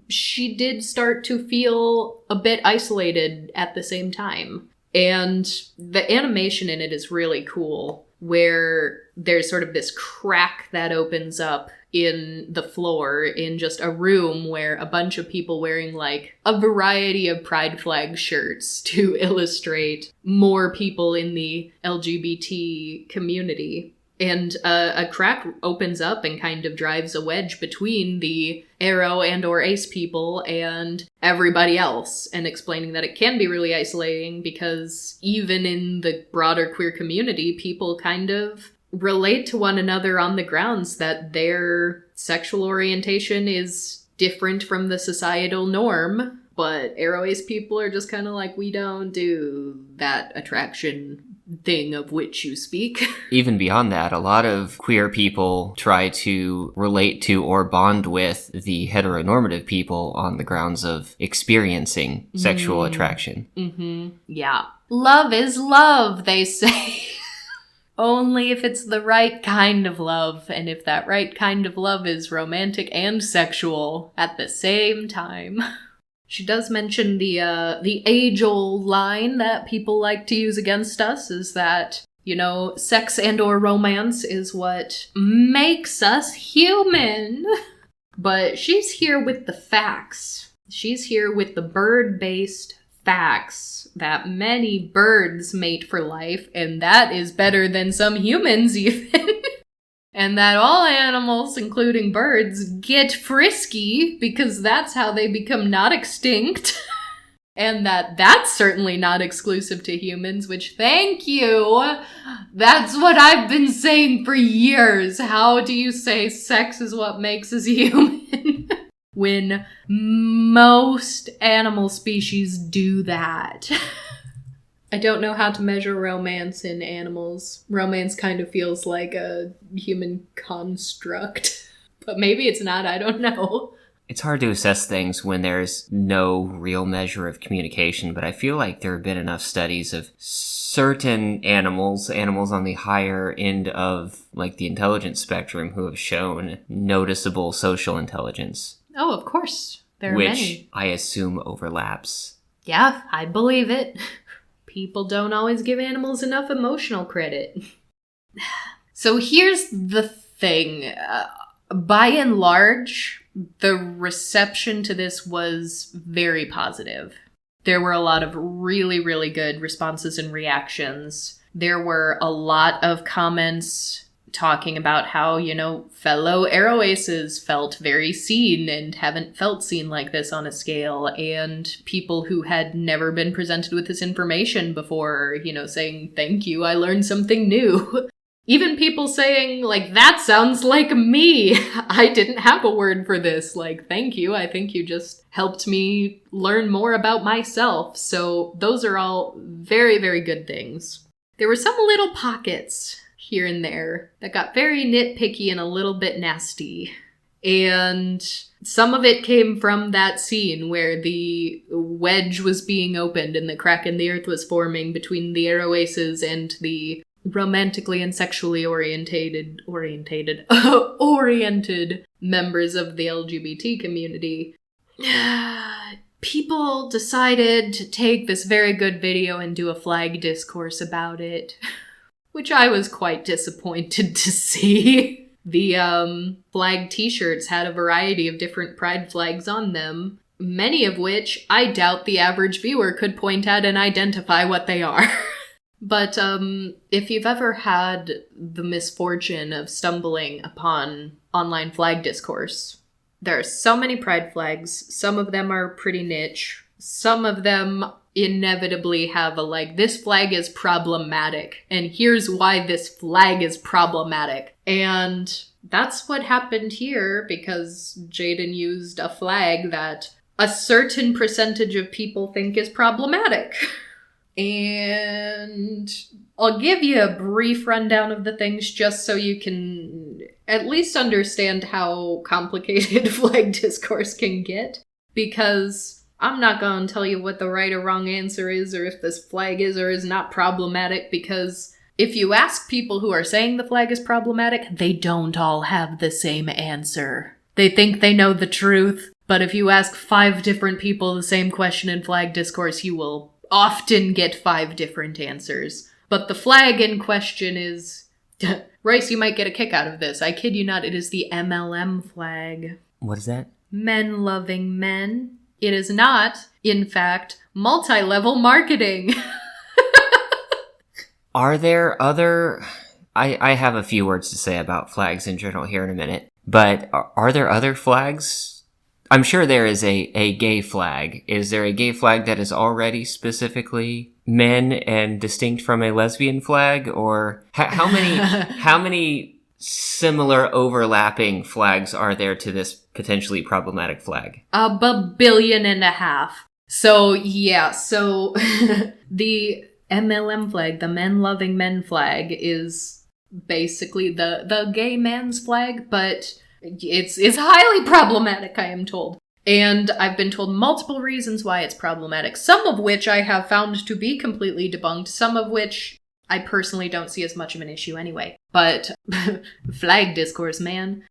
she did start to feel a bit isolated at the same time. And the animation in it is really cool, where there's sort of this crack that opens up in the floor in just a room where a bunch of people wearing like a variety of pride flag shirts to illustrate more people in the LGBT community. And a crack opens up and kind of drives a wedge between the Aro and or Ace people and everybody else, and explaining that it can be really isolating because even in the broader queer community, people kind of relate to one another on the grounds that their sexual orientation is different from the societal norm. But AroAce people are just kind of like, we don't do that attraction thing of which you speak. Even beyond that, a lot of queer people try to relate to or bond with the heteronormative people on the grounds of experiencing sexual attraction. Mm-hmm. Yeah. Love is love, they say. Only if it's the right kind of love, and if that right kind of love is romantic and sexual at the same time. She does mention the age-old line that people like to use against us is that, you know, sex and or romance is what makes us human. But she's here with the facts. She's here with the bird-based facts that many birds mate for life, and that is better than some humans even. And that all animals, including birds, get frisky because that's how they become not extinct. And that's certainly not exclusive to humans, which, thank you! That's what I've been saying for years. How do you say sex is what makes us human? When most animal species do that. I don't know how to measure romance in animals. Romance kind of feels like a human construct. But maybe it's not, I don't know. It's hard to assess things when there's no real measure of communication, but I feel like there have been enough studies of certain animals on the higher end of like the intelligence spectrum who have shown noticeable social intelligence. Oh, of course. There are many. Which I assume overlaps. Yeah, I believe it. People don't always give animals enough emotional credit. So here's the thing. By and large, the reception to this was very positive. There were a lot of really, really good responses and reactions. There were a lot of comments talking about how, you know, fellow AroAces felt very seen and haven't felt seen like this on a scale, and people who had never been presented with this information before, you know, saying, thank you, I learned something new. Even people saying, like, that sounds like me. I didn't have a word for this. Like, thank you. I think you just helped me learn more about myself. So those are all very, very good things. There were some little pockets here and there that got very nitpicky and a little bit nasty. And some of it came from that scene where the wedge was being opened and the crack in the earth was forming between the AroAces and the romantically and sexually oriented members of the LGBT community. People decided to take this very good video and do a flag discourse about it, which I was quite disappointed to see. The flag t-shirts had a variety of different pride flags on them, many of which I doubt the average viewer could point at and identify what they are. But if you've ever had the misfortune of stumbling upon online flag discourse, there are so many pride flags. Some of them are pretty niche. Some of them inevitably have a, like, this flag is problematic, and here's why this flag is problematic. And that's what happened here, because Jaden used a flag that a certain percentage of people think is problematic. And I'll give you a brief rundown of the things just so you can at least understand how complicated flag discourse can get. Because I'm not going to tell you what the right or wrong answer is, or if this flag is or is not problematic, because if you ask people who are saying the flag is problematic, they don't all have the same answer. They think they know the truth, but if you ask 5 different people the same question in flag discourse, you will often get 5 different answers. But the flag in question is Royce, you might get a kick out of this. I kid you not, it is the MLM flag. What is that? Men loving men. It is not, in fact, multi-level marketing. Are there other... I have a few words to say about flags in general here in a minute, but are there other flags? I'm sure there is a gay flag. Is there a gay flag that is already specifically men and distinct from a lesbian flag? Or how many similar overlapping flags are there to this potentially problematic flag? 1.5 billion. So, yeah, the MLM flag, the men loving men flag, is basically the gay man's flag, but it's highly problematic, I am told. And I've been told multiple reasons why it's problematic, some of which I have found to be completely debunked, some of which I personally don't see as much of an issue anyway. But flag discourse, man.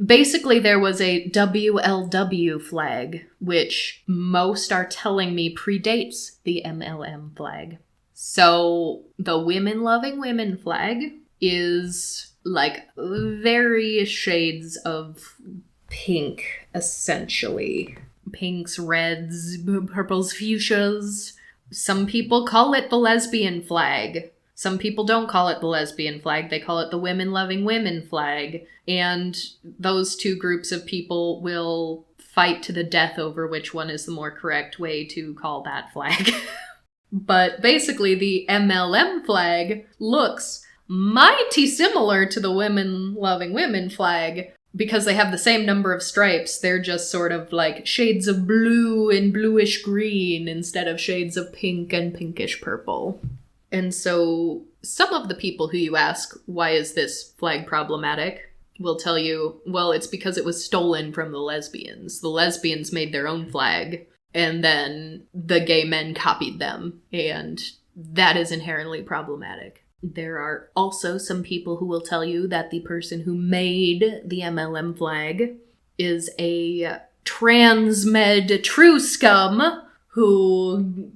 Basically, there was a WLW flag, which most are telling me predates the MLM flag. So the women loving women flag is like various shades of pink, essentially. Pinks, reds, purples, fuchsias. Some people call it the lesbian flag. Some people don't call it the lesbian flag. They call it the women loving women flag. And those two groups of people will fight to the death over which one is the more correct way to call that flag. But basically, the MLM flag looks mighty similar to the women loving women flag because they have the same number of stripes. They're just sort of like shades of blue and bluish green instead of shades of pink and pinkish purple. And so some of the people who you ask, why is this flag problematic, will tell you, well, it's because it was stolen from the lesbians. The lesbians made their own flag, and then the gay men copied them, and that is inherently problematic. There are also some people who will tell you that the person who made the MLM flag is a transmed true scum who,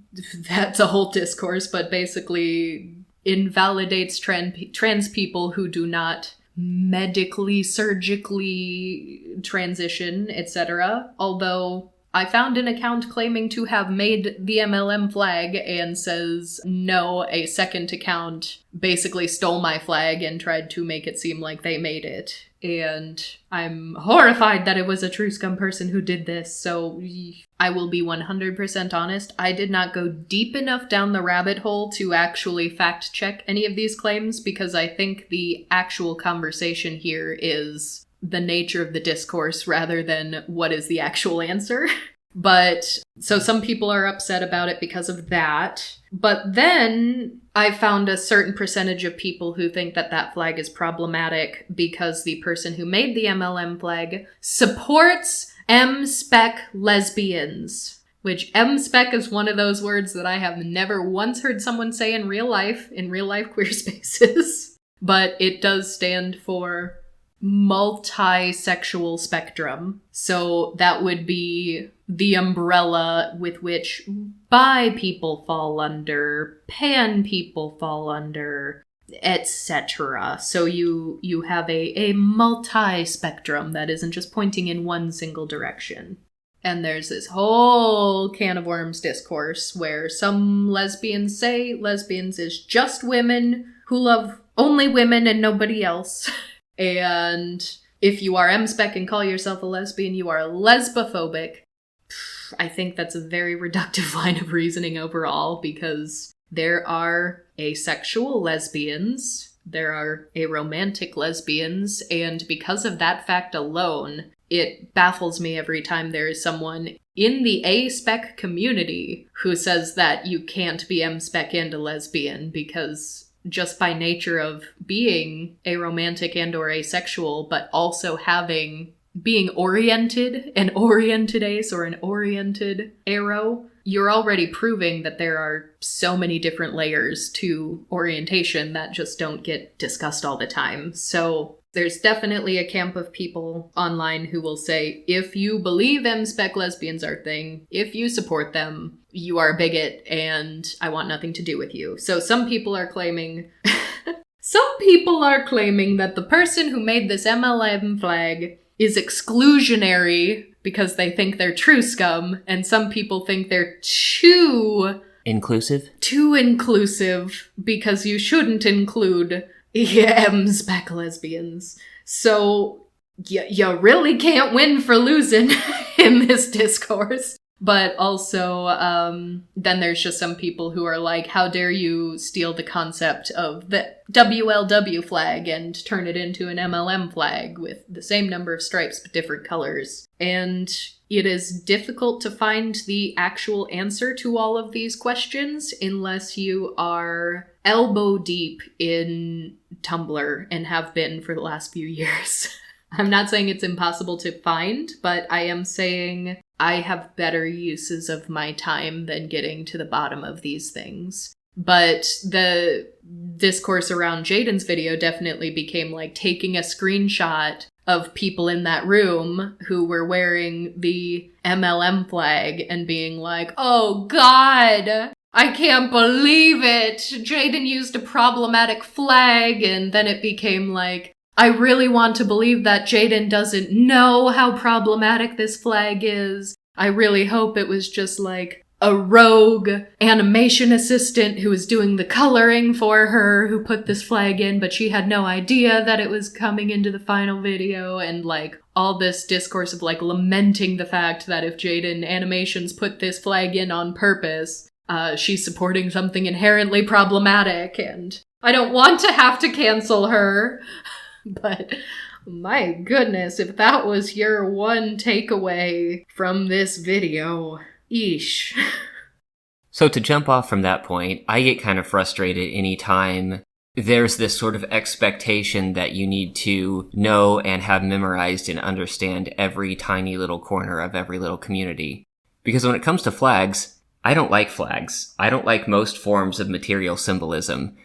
that's a whole discourse, but basically invalidates trans people who do not medically, surgically transition, etc. Although I found an account claiming to have made the MLM flag and says, no, a second account basically stole my flag and tried to make it seem like they made it. And I'm horrified that it was a true scum person who did this, so I will be 100% honest. I did not go deep enough down the rabbit hole to actually fact check any of these claims because I think the actual conversation here is the nature of the discourse rather than what is the actual answer. But so some people are upset about it because of that. But then I found a certain percentage of people who think that that flag is problematic because the person who made the MLM flag supports M-spec lesbians, which M-spec is one of those words that I have never once heard someone say in real life queer spaces. But it does stand for multi-sexual spectrum. So that would be the umbrella with which bi people fall under, pan people fall under, etc. So you have a multi-spectrum that isn't just pointing in one single direction. And there's this whole can of worms discourse where some lesbians say lesbians is just women who love only women and nobody else. And if you are M-spec and call yourself a lesbian, you are lesbophobic. I think that's a very reductive line of reasoning overall, because there are asexual lesbians, there are aromantic lesbians, and because of that fact alone, it baffles me every time there is someone in the A-spec community who says that you can't be M-spec and a lesbian, because just by nature of being aromantic and or asexual, but also being oriented, an oriented ace or an oriented aro, you're already proving that there are so many different layers to orientation that just don't get discussed all the time. So there's definitely a camp of people online who will say, if you believe M-spec lesbians are a thing, if you support them, you are a bigot and I want nothing to do with you. So some people are claiming Some people are claiming that the person who made this MLM flag is exclusionary because they think they're true scum, and some people think they're too inclusive because you shouldn't include spec lesbians. So you really can't win for losing in this discourse. But also, then there's just some people who are like, how dare you steal the concept of the WLW flag and turn it into an MLM flag with the same number of stripes but different colors. And it is difficult to find the actual answer to all of these questions unless you are elbow deep in Tumblr and have been for the last few years. I'm not saying it's impossible to find, but I am saying I have better uses of my time than getting to the bottom of these things. But the discourse around Jaiden's video definitely became like taking a screenshot of people in that room who were wearing the MLM flag and being like, oh God, I can't believe it. Jaiden used a problematic flag. And then it became like, I really want to believe that Jaiden doesn't know how problematic this flag is. I really hope it was just like a rogue animation assistant who was doing the coloring for her who put this flag in, but she had no idea that it was coming into the final video, and like all this discourse of like lamenting the fact that if Jaden Animations put this flag in on purpose, she's supporting something inherently problematic, and I don't want to have to cancel her. But my goodness, if that was your one takeaway from this video, eesh. So to jump off from that point, I get kind of frustrated anytime there's this sort of expectation that you need to know and have memorized and understand every tiny little corner of every little community. Because when it comes to flags, I don't like flags. I don't like most forms of material symbolism.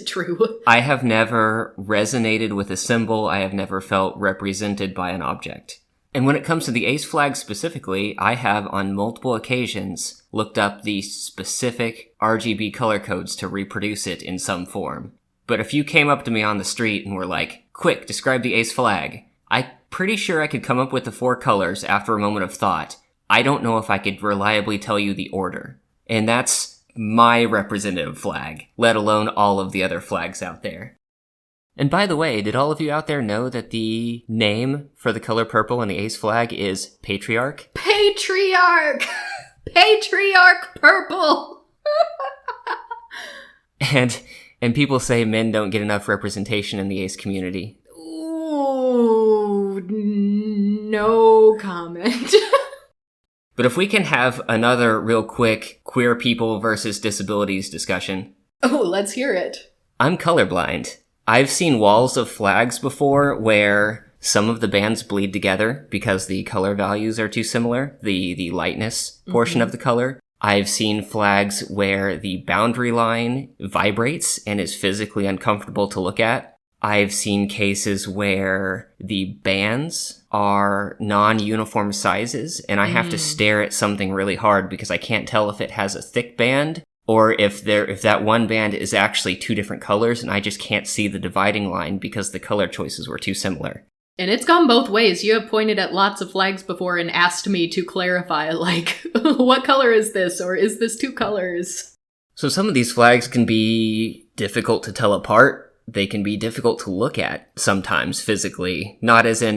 True. I have never resonated with a symbol. I have never felt represented by an object. And when it comes to the ACE flag specifically, I have on multiple occasions looked up the specific RGB color codes to reproduce it in some form. But if you came up to me on the street and were like, quick, describe the ACE flag, I'm pretty sure I could come up with the 4 colors after a moment of thought. I don't know if I could reliably tell you the order. And that's my representative flag, let alone all of the other flags out there. And by the way, did all of you out there know that the name for the color purple in the ACE flag is Patriarch? Patriarch! Patriarch purple! And people say men don't get enough representation in the ACE community. Ooh, no comment. But if we can have another real quick queer people versus disabilities discussion. Oh, let's hear it. I'm colorblind. I've seen walls of flags before where some of the bands bleed together because the color values are too similar, the lightness portion of the color. I've seen flags where the boundary line vibrates and is physically uncomfortable to look at. I've seen cases where the bands are non-uniform sizes, and I have to stare at something really hard because I can't tell if it has a thick band or if that one band is actually 2 different colors, and I just can't see the dividing line because the color choices were too similar. And it's gone both ways. You have pointed at lots of flags before and asked me to clarify, like, what color is this, or is this 2 colors? So some of these flags can be difficult to tell apart. They can be difficult to look at sometimes physically, not as in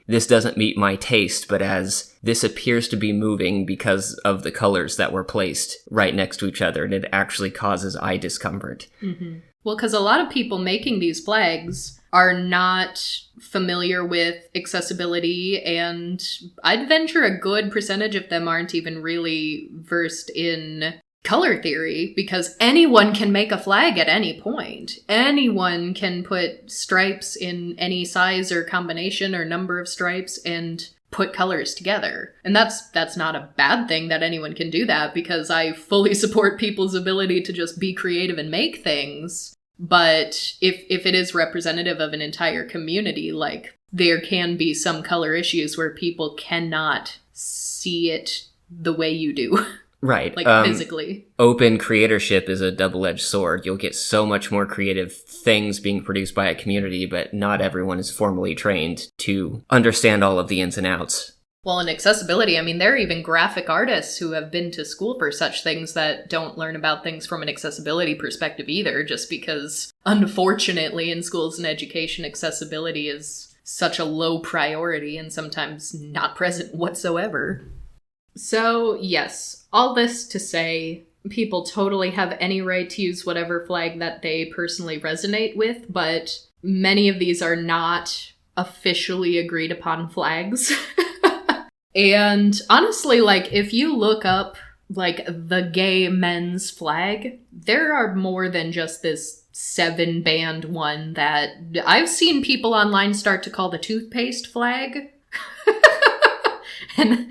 this doesn't meet my taste, but as this appears to be moving because of the colors that were placed right next to each other, and it actually causes eye discomfort. Mm-hmm. Well, because a lot of people making these flags are not familiar with accessibility, and I'd venture a good percentage of them aren't even really versed in color theory, because anyone can make a flag at any point. Anyone can put stripes in any size or combination or number of stripes and put colors together. And that's not a bad thing that anyone can do that, because I fully support people's ability to just be creative and make things. But if it is representative of an entire community, like, there can be some color issues where people cannot see it the way you do. Right. Like, physically. Open creatorship is a double-edged sword. You'll get so much more creative things being produced by a community, but not everyone is formally trained to understand all of the ins and outs. Well, in accessibility, I mean, there are even graphic artists who have been to school for such things that don't learn about things from an accessibility perspective either, just because, unfortunately, in schools and education, accessibility is such a low priority and sometimes not present whatsoever. So, yes, all this to say, people totally have any right to use whatever flag that they personally resonate with, but many of these are not officially agreed upon flags. And honestly, like, if you look up, like, the gay men's flag, there are more than just this 7-band one that I've seen people online start to call the Toothpaste Flag. And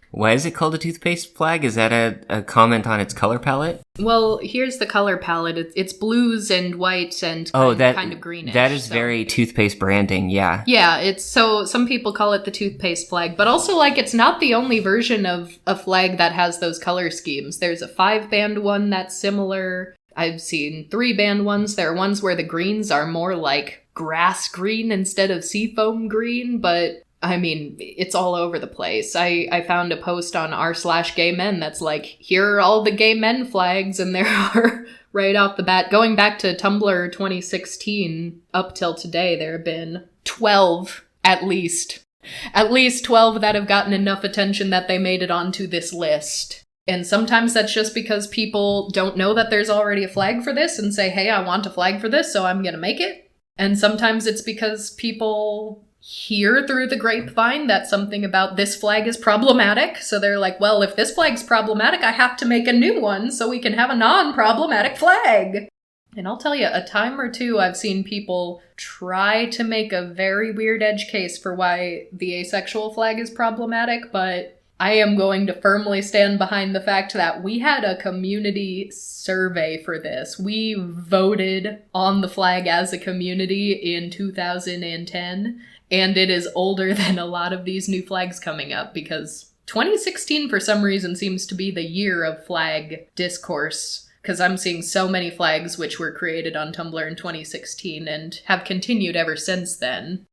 why is it called a toothpaste flag? Is that a comment on its color palette? well, here's the color palette. It's blues and whites and kind of greenish. That is very toothpaste branding, yeah. Yeah, it's so some people call it the toothpaste flag, but also, like, it's not the only version of a flag that has those color schemes. There's a 5-band one that's similar. I've seen 3-band ones. There are ones where the greens are more like grass green instead of seafoam green, but I mean, it's all over the place. I found a post on r/gay men that's like, here are all the gay men flags, and there are, right off the bat, going back to Tumblr 2016, up till today, there have been 12, at least 12 that have gotten enough attention that they made it onto this list. And sometimes that's just because people don't know that there's already a flag for this and say, hey, I want a flag for this, so I'm gonna make it. And sometimes it's because people hear through the grapevine that something about this flag is problematic. So they're like, well, if this flag's problematic, I have to make a new one so we can have a non-problematic flag. And I'll tell you, a time or two I've seen people try to make a very weird edge case for why the asexual flag is problematic, but I am going to firmly stand behind the fact that we had a community survey for this. We voted on the flag as a community in 2010. And it is older than a lot of these new flags coming up because 2016 for some reason seems to be the year of flag discourse, because I'm seeing so many flags which were created on Tumblr in 2016 and have continued ever since then.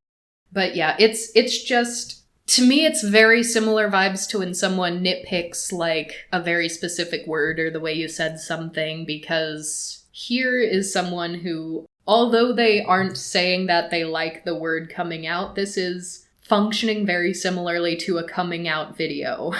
But yeah, it's just, to me, it's very similar vibes to when someone nitpicks like a very specific word or the way you said something, because here is someone who, although they aren't saying that they like the word coming out, this is functioning very similarly to a coming out video,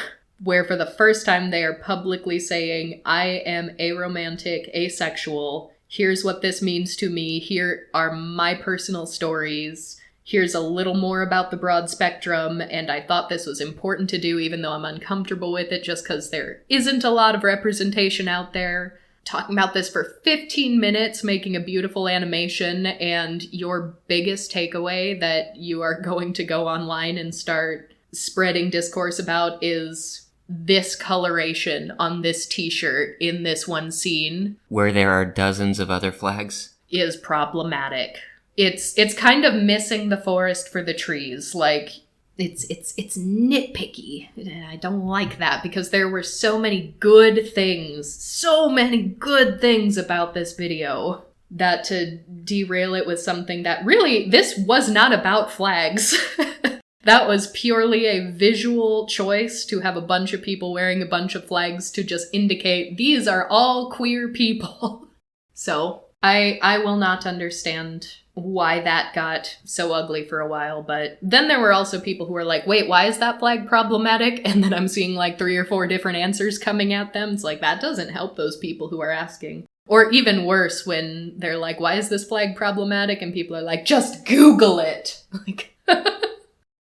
where for the first time they are publicly saying, I am aromantic, asexual, here's what this means to me, here are my personal stories, here's a little more about the broad spectrum, and I thought this was important to do even though I'm uncomfortable with it just because there isn't a lot of representation out there. Talking about this for 15 minutes, making a beautiful animation, and your biggest takeaway that you are going to go online and start spreading discourse about is this coloration on this t-shirt in this one scene, where there are dozens of other flags, is problematic. It's kind of missing the forest for the trees. Like, it's nitpicky. I don't like that because there were so many good things about this video that to derail it with something that really, this was not about flags. That was purely a visual choice to have a bunch of people wearing a bunch of flags to just indicate these are all queer people. So I will not understand why that got so ugly for a while, but then there were also people who were like, wait, why is that flag problematic? And then I'm seeing like 3 or 4 different answers coming at them. It's like, that doesn't help those people who are asking. Or even worse, when they're like, why is this flag problematic? And people are like, just Google it. Like,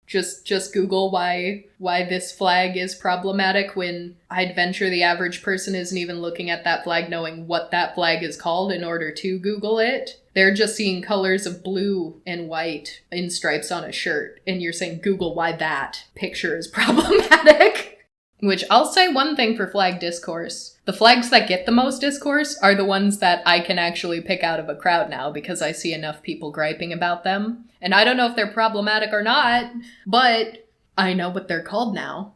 just Google why this flag is problematic, when I'd venture the average person isn't even looking at that flag knowing what that flag is called in order to Google it. They're just seeing colors of blue and white in stripes on a shirt, and you're saying Google why that picture is problematic. Which, I'll say one thing for flag discourse. The flags that get the most discourse are the ones that I can actually pick out of a crowd now because I see enough people griping about them. And I don't know if they're problematic or not, but I know what they're called now.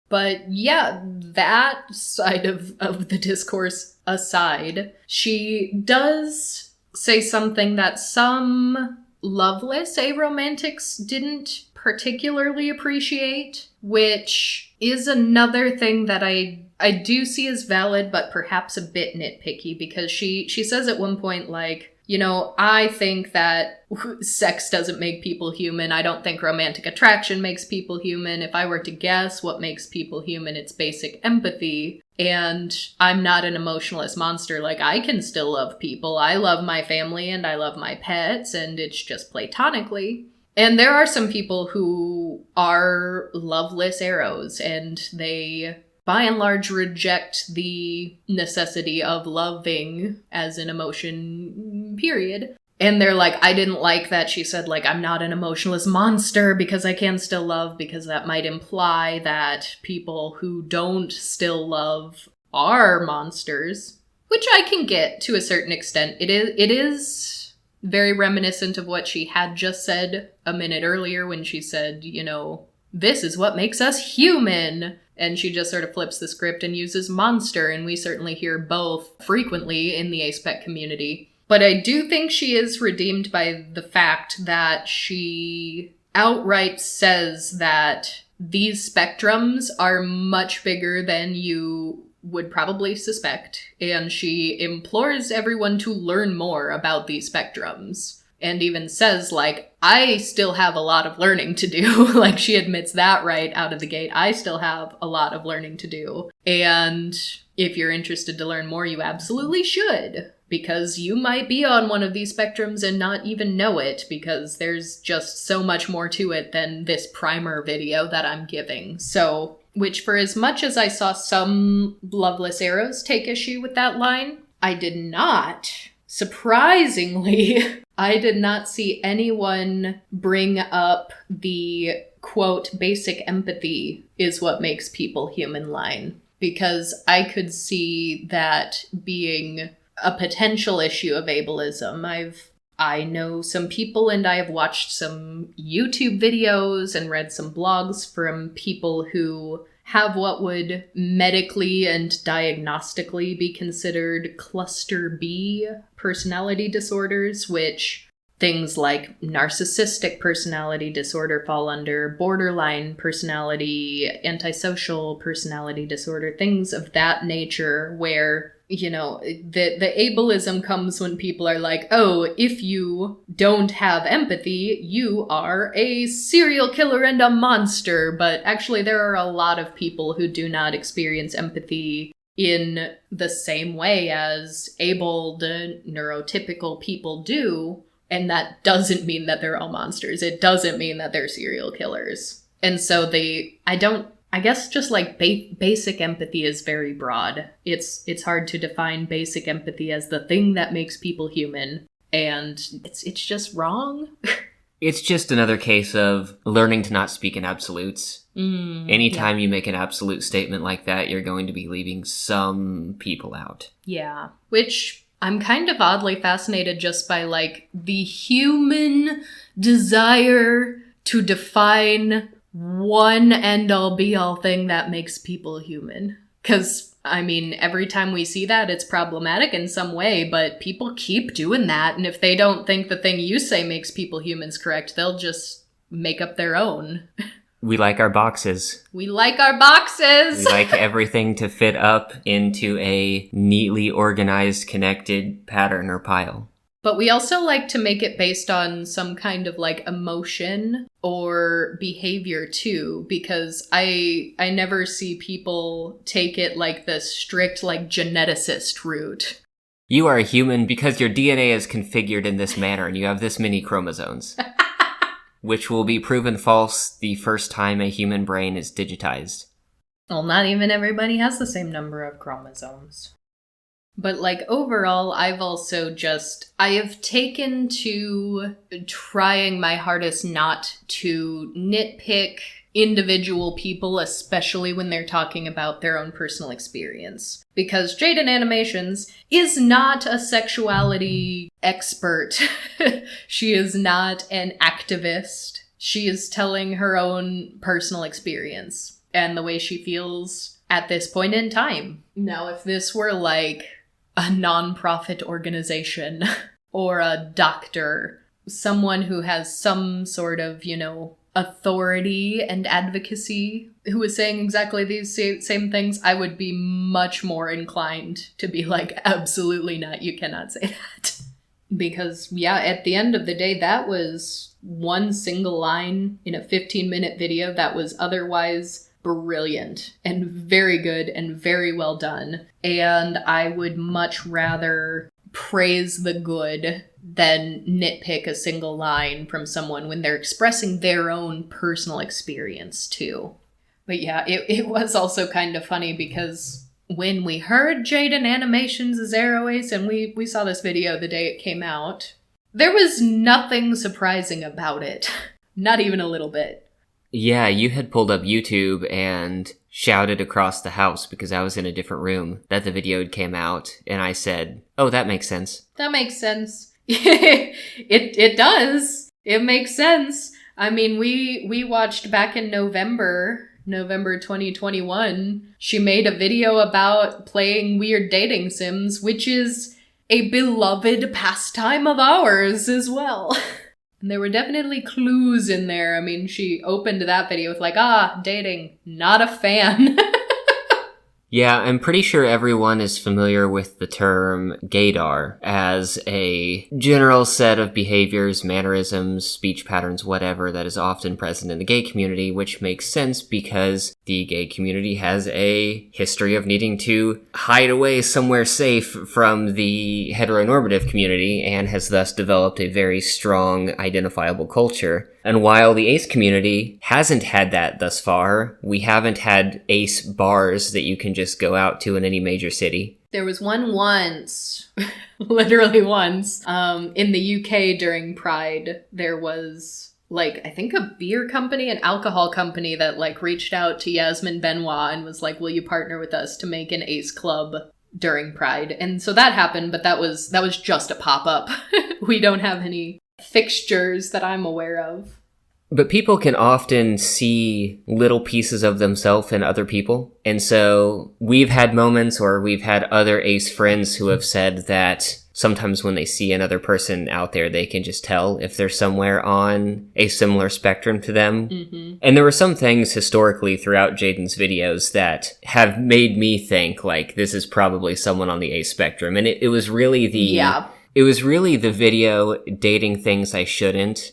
But yeah, that side of the discourse aside, she does say something that some loveless aromantics didn't particularly appreciate, which is another thing that I do see as valid, but perhaps a bit nitpicky, because she says at one point, like, I think that sex doesn't make people human. I don't think romantic attraction makes people human. If I were to guess what makes people human, it's basic empathy. And I'm not an emotionless monster. Like, I can still love people. I love my family and I love my pets, and it's just platonically. And there are some people who are loveless arrows, and they, by and large, reject the necessity of loving as an emotion, period. And they're like, I didn't like that she said, like, I'm not an emotionless monster because I can still love, because that might imply that people who don't still love are monsters, which I can get to a certain extent. It is very reminiscent of what she had just said a minute earlier when she said, this is what makes us human. And she just sort of flips the script and uses monster, and we certainly hear both frequently in the aspec community. But I do think she is redeemed by the fact that she outright says that these spectrums are much bigger than you would probably suspect, and she implores everyone to learn more about these spectrums. And even says, like, I still have a lot of learning to do. Like, she admits that right out of the gate. I still have a lot of learning to do. And if you're interested to learn more, you absolutely should. Because you might be on one of these spectrums and not even know it, because there's just so much more to it than this primer video that I'm giving. So, which for as much as I saw some loveless arrows take issue with that line, I did not. Surprisingly, I did not see anyone bring up the, quote, basic empathy is what makes people human line. Because I could see that being a potential issue of ableism. I know some people, and I have watched some YouTube videos and read some blogs from people who have what would medically and diagnostically be considered cluster B personality disorders, which things like narcissistic personality disorder fall under, borderline personality, antisocial personality disorder, things of that nature, where the ableism comes when people are like, oh, if you don't have empathy, you are a serial killer and a monster. But actually, there are a lot of people who do not experience empathy in the same way as abled, neurotypical people do. And that doesn't mean that they're all monsters. It doesn't mean that they're serial killers. And so I guess just like basic empathy is very broad. It's hard to define basic empathy as the thing that makes people human, and it's just wrong. It's just another case of learning to not speak in absolutes. Anytime you make an absolute statement like that, you're going to be leaving some people out. Yeah. Which I'm kind of oddly fascinated just by, like, the human desire to define one end-all be-all thing that makes people human. Because, I mean, every time we see that, it's problematic in some way, but people keep doing that, and if they don't think the thing you say makes people humans correct, they'll just make up their own. We like our boxes. We like our boxes! We like everything to fit up into a neatly organized, connected pattern or pile. But we also like to make it based on some kind of, like, emotion or behavior, too, because I never see people take it like the strict, like, geneticist route. You are a human because your DNA is configured in this manner and you have this many chromosomes. Which will be proven false the first time a human brain is digitized. Well, not even everybody has the same number of chromosomes. But, like, overall, I have taken to trying my hardest not to nitpick individual people, especially when they're talking about their own personal experience. Because Jaden Animations is not a sexuality expert. She is not an activist. She is telling her own personal experience. and the way she feels at this point in time. Now, if this were like a nonprofit organization or a doctor, someone who has some sort of, authority and advocacy, who is saying exactly these same things, I would be much more inclined to be like, absolutely not, you cannot say that. Because, yeah, at the end of the day, that was one single line in a 15-minute video that was otherwise brilliant and very good and very well done. And I would much rather praise the good than nitpick a single line from someone when they're expressing their own personal experience too. But yeah, it was also kind of funny because when we heard Jaden Animations Is, AroAce, and we saw this video the day it came out, there was nothing surprising about it. Not even a little bit. Yeah, you had pulled up YouTube and shouted across the house because I was in a different room that the video came out, and I said, oh, that makes sense. That makes sense. It does. It makes sense. I mean, we watched back in November 2021, she made a video about playing weird dating sims, which is a beloved pastime of ours as well. And there were definitely clues in there. I mean, she opened that video with like, dating, not a fan. Yeah, I'm pretty sure everyone is familiar with the term gaydar as a general set of behaviors, mannerisms, speech patterns, whatever, that is often present in the gay community, which makes sense because the gay community has a history of needing to hide away somewhere safe from the heteronormative community and has thus developed a very strong, identifiable culture. And while the ace community hasn't had that thus far, we haven't had ace bars that you can just go out to in any major city. There was one once, literally once, in the UK during Pride. There was, like, I think a beer company, an alcohol company that, like, reached out to Yasmin Benoit and was like, will you partner with us to make an ace club during Pride? And so that happened, but that was just a pop-up. We don't have any fixtures that I'm aware of. But people can often see little pieces of themselves in other people. And so we've had moments, or we've had other ace friends who have said that sometimes when they see another person out there, they can just tell if they're somewhere on a similar spectrum to them. Mm-hmm. And there were some things historically throughout Jaden's videos that have made me think, like, this is probably someone on the ace spectrum. And it was really It was really the video dating things I shouldn't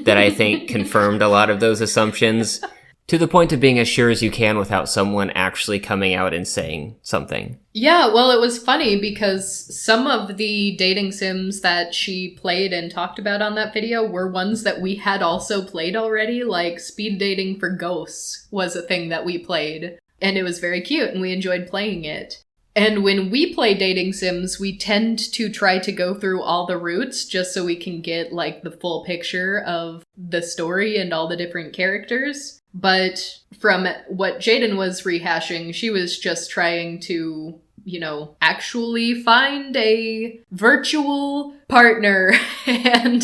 that I think confirmed a lot of those assumptions, to the point of being as sure as you can without someone actually coming out and saying something. Yeah, well, it was funny because some of the dating sims that she played and talked about on that video were ones that we had also played already, like speed dating for ghosts was a thing that we played, and it was very cute and we enjoyed playing it. And when we play dating sims, we tend to try to go through all the routes just so we can get, like, the full picture of the story and all the different characters. But from what Jaden was rehashing, she was just trying to, actually find a virtual partner. And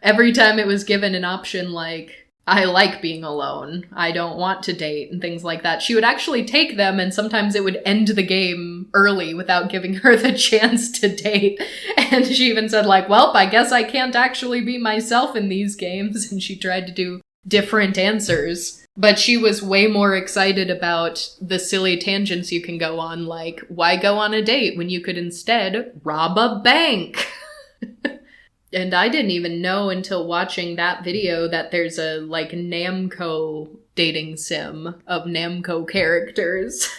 every time it was given an option like, I like being alone, I don't want to date, and things like that, she would actually take them, and sometimes it would end the game early without giving her the chance to date. And she even said, like, well, I guess I can't actually be myself in these games, and she tried to do different answers. But she was way more excited about the silly tangents you can go on, like, why go on a date when you could instead rob a bank? And I didn't even know until watching that video that there's a, like, Namco dating sim of Namco characters.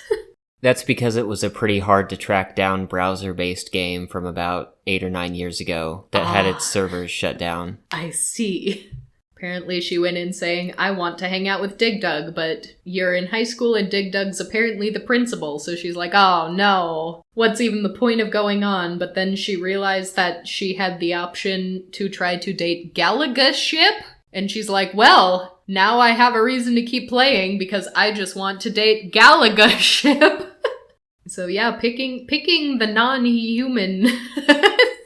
That's because it was a pretty hard to track down browser-based game from about 8 or 9 years ago that had its servers shut down. I see. Apparently she went in saying, I want to hang out with Dig Dug, but you're in high school and Dig Dug's apparently the principal, so she's like, oh no, what's even the point of going on? But then she realized that she had the option to try to date Galaga Ship, and she's like, well, now I have a reason to keep playing because I just want to date Galaga Ship. So yeah, picking the non-human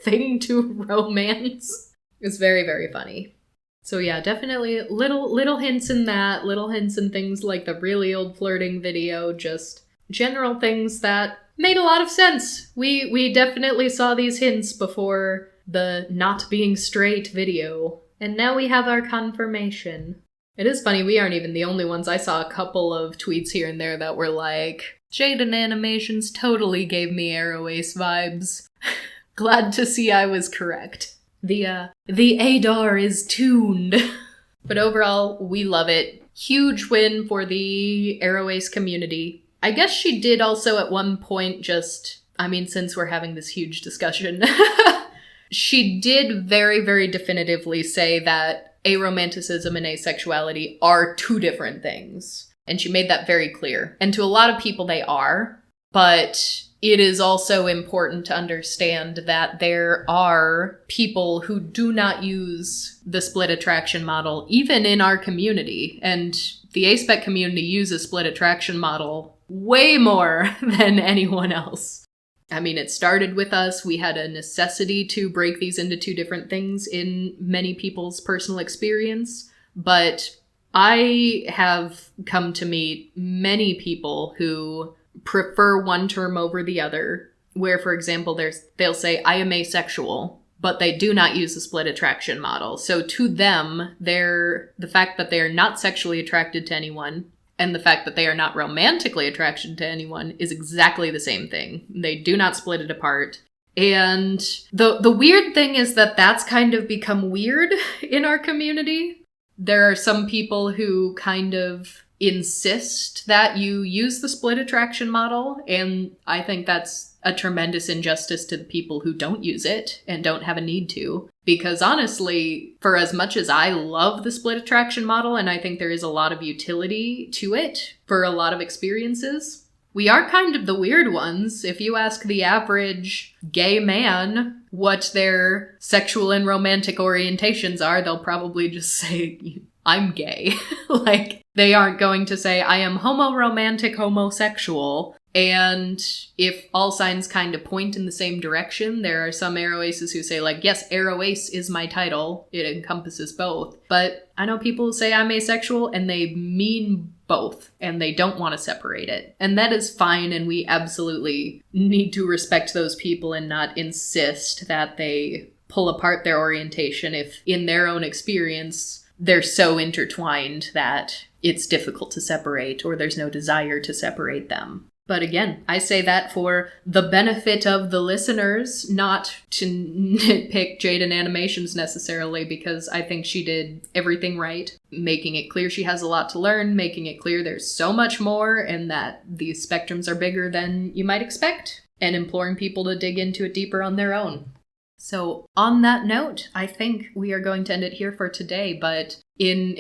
thing to romance is very, very funny. So yeah, definitely little hints in that, little hints in things like the really old flirting video, just general things that made a lot of sense. We definitely saw these hints before the not being straight video, and now we have our confirmation. It is funny, we aren't even the only ones. I saw a couple of tweets here and there that were like, Jaden Animations totally gave me AroAce vibes. Glad to see I was correct. The ADAR is tuned. But overall, we love it. Huge win for the AroAce community. I guess she did also at one point since we're having this huge discussion, she did very, very definitively say that aromanticism and asexuality are two different things. And she made that very clear. And to a lot of people, they are. But it is also important to understand that there are people who do not use the split attraction model, even in our community. And the aspec community uses split attraction model way more than anyone else. I mean, it started with us. We had a necessity to break these into two different things in many people's personal experience. But I have come to meet many people who prefer one term over the other, where, for example, they'll say, I am asexual, but they do not use the split attraction model. So to them, the fact that they are not sexually attracted to anyone and the fact that they are not romantically attracted to anyone is exactly the same thing. They do not split it apart. And the weird thing is that that's kind of become weird in our community. There are some people who kind of insist that you use the split attraction model, and I think that's a tremendous injustice to the people who don't use it and don't have a need to. Because honestly, for as much as I love the split attraction model, and I think there is a lot of utility to it for a lot of experiences, we are kind of the weird ones. If you ask the average gay man what their sexual and romantic orientations are, they'll probably just say, I'm gay. Like, they aren't going to say, I am homoromantic homosexual. And if all signs kind of point in the same direction, there are some AroAces who say, like, yes, AroAce is my title. It encompasses both. But I know people who say I'm asexual and they mean both, and they don't want to separate it. And that is fine, and we absolutely need to respect those people and not insist that they pull apart their orientation if, in their own experience, they're so intertwined that it's difficult to separate or there's no desire to separate them. But again, I say that for the benefit of the listeners, not to nitpick Jaden Animations necessarily, because I think she did everything right, making it clear she has a lot to learn, making it clear there's so much more and that these spectrums are bigger than you might expect, and imploring people to dig into it deeper on their own. So on that note, I think we are going to end it here for today, but in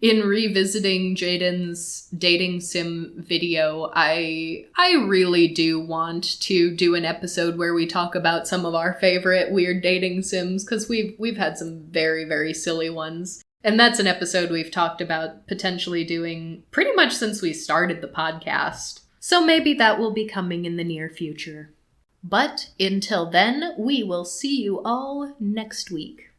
revisiting Jaden's dating sim video, I really do want to do an episode where we talk about some of our favorite weird dating sims, because we've had some very, very silly ones. And that's an episode we've talked about potentially doing pretty much since we started the podcast. So maybe that will be coming in the near future. But until then, we will see you all next week.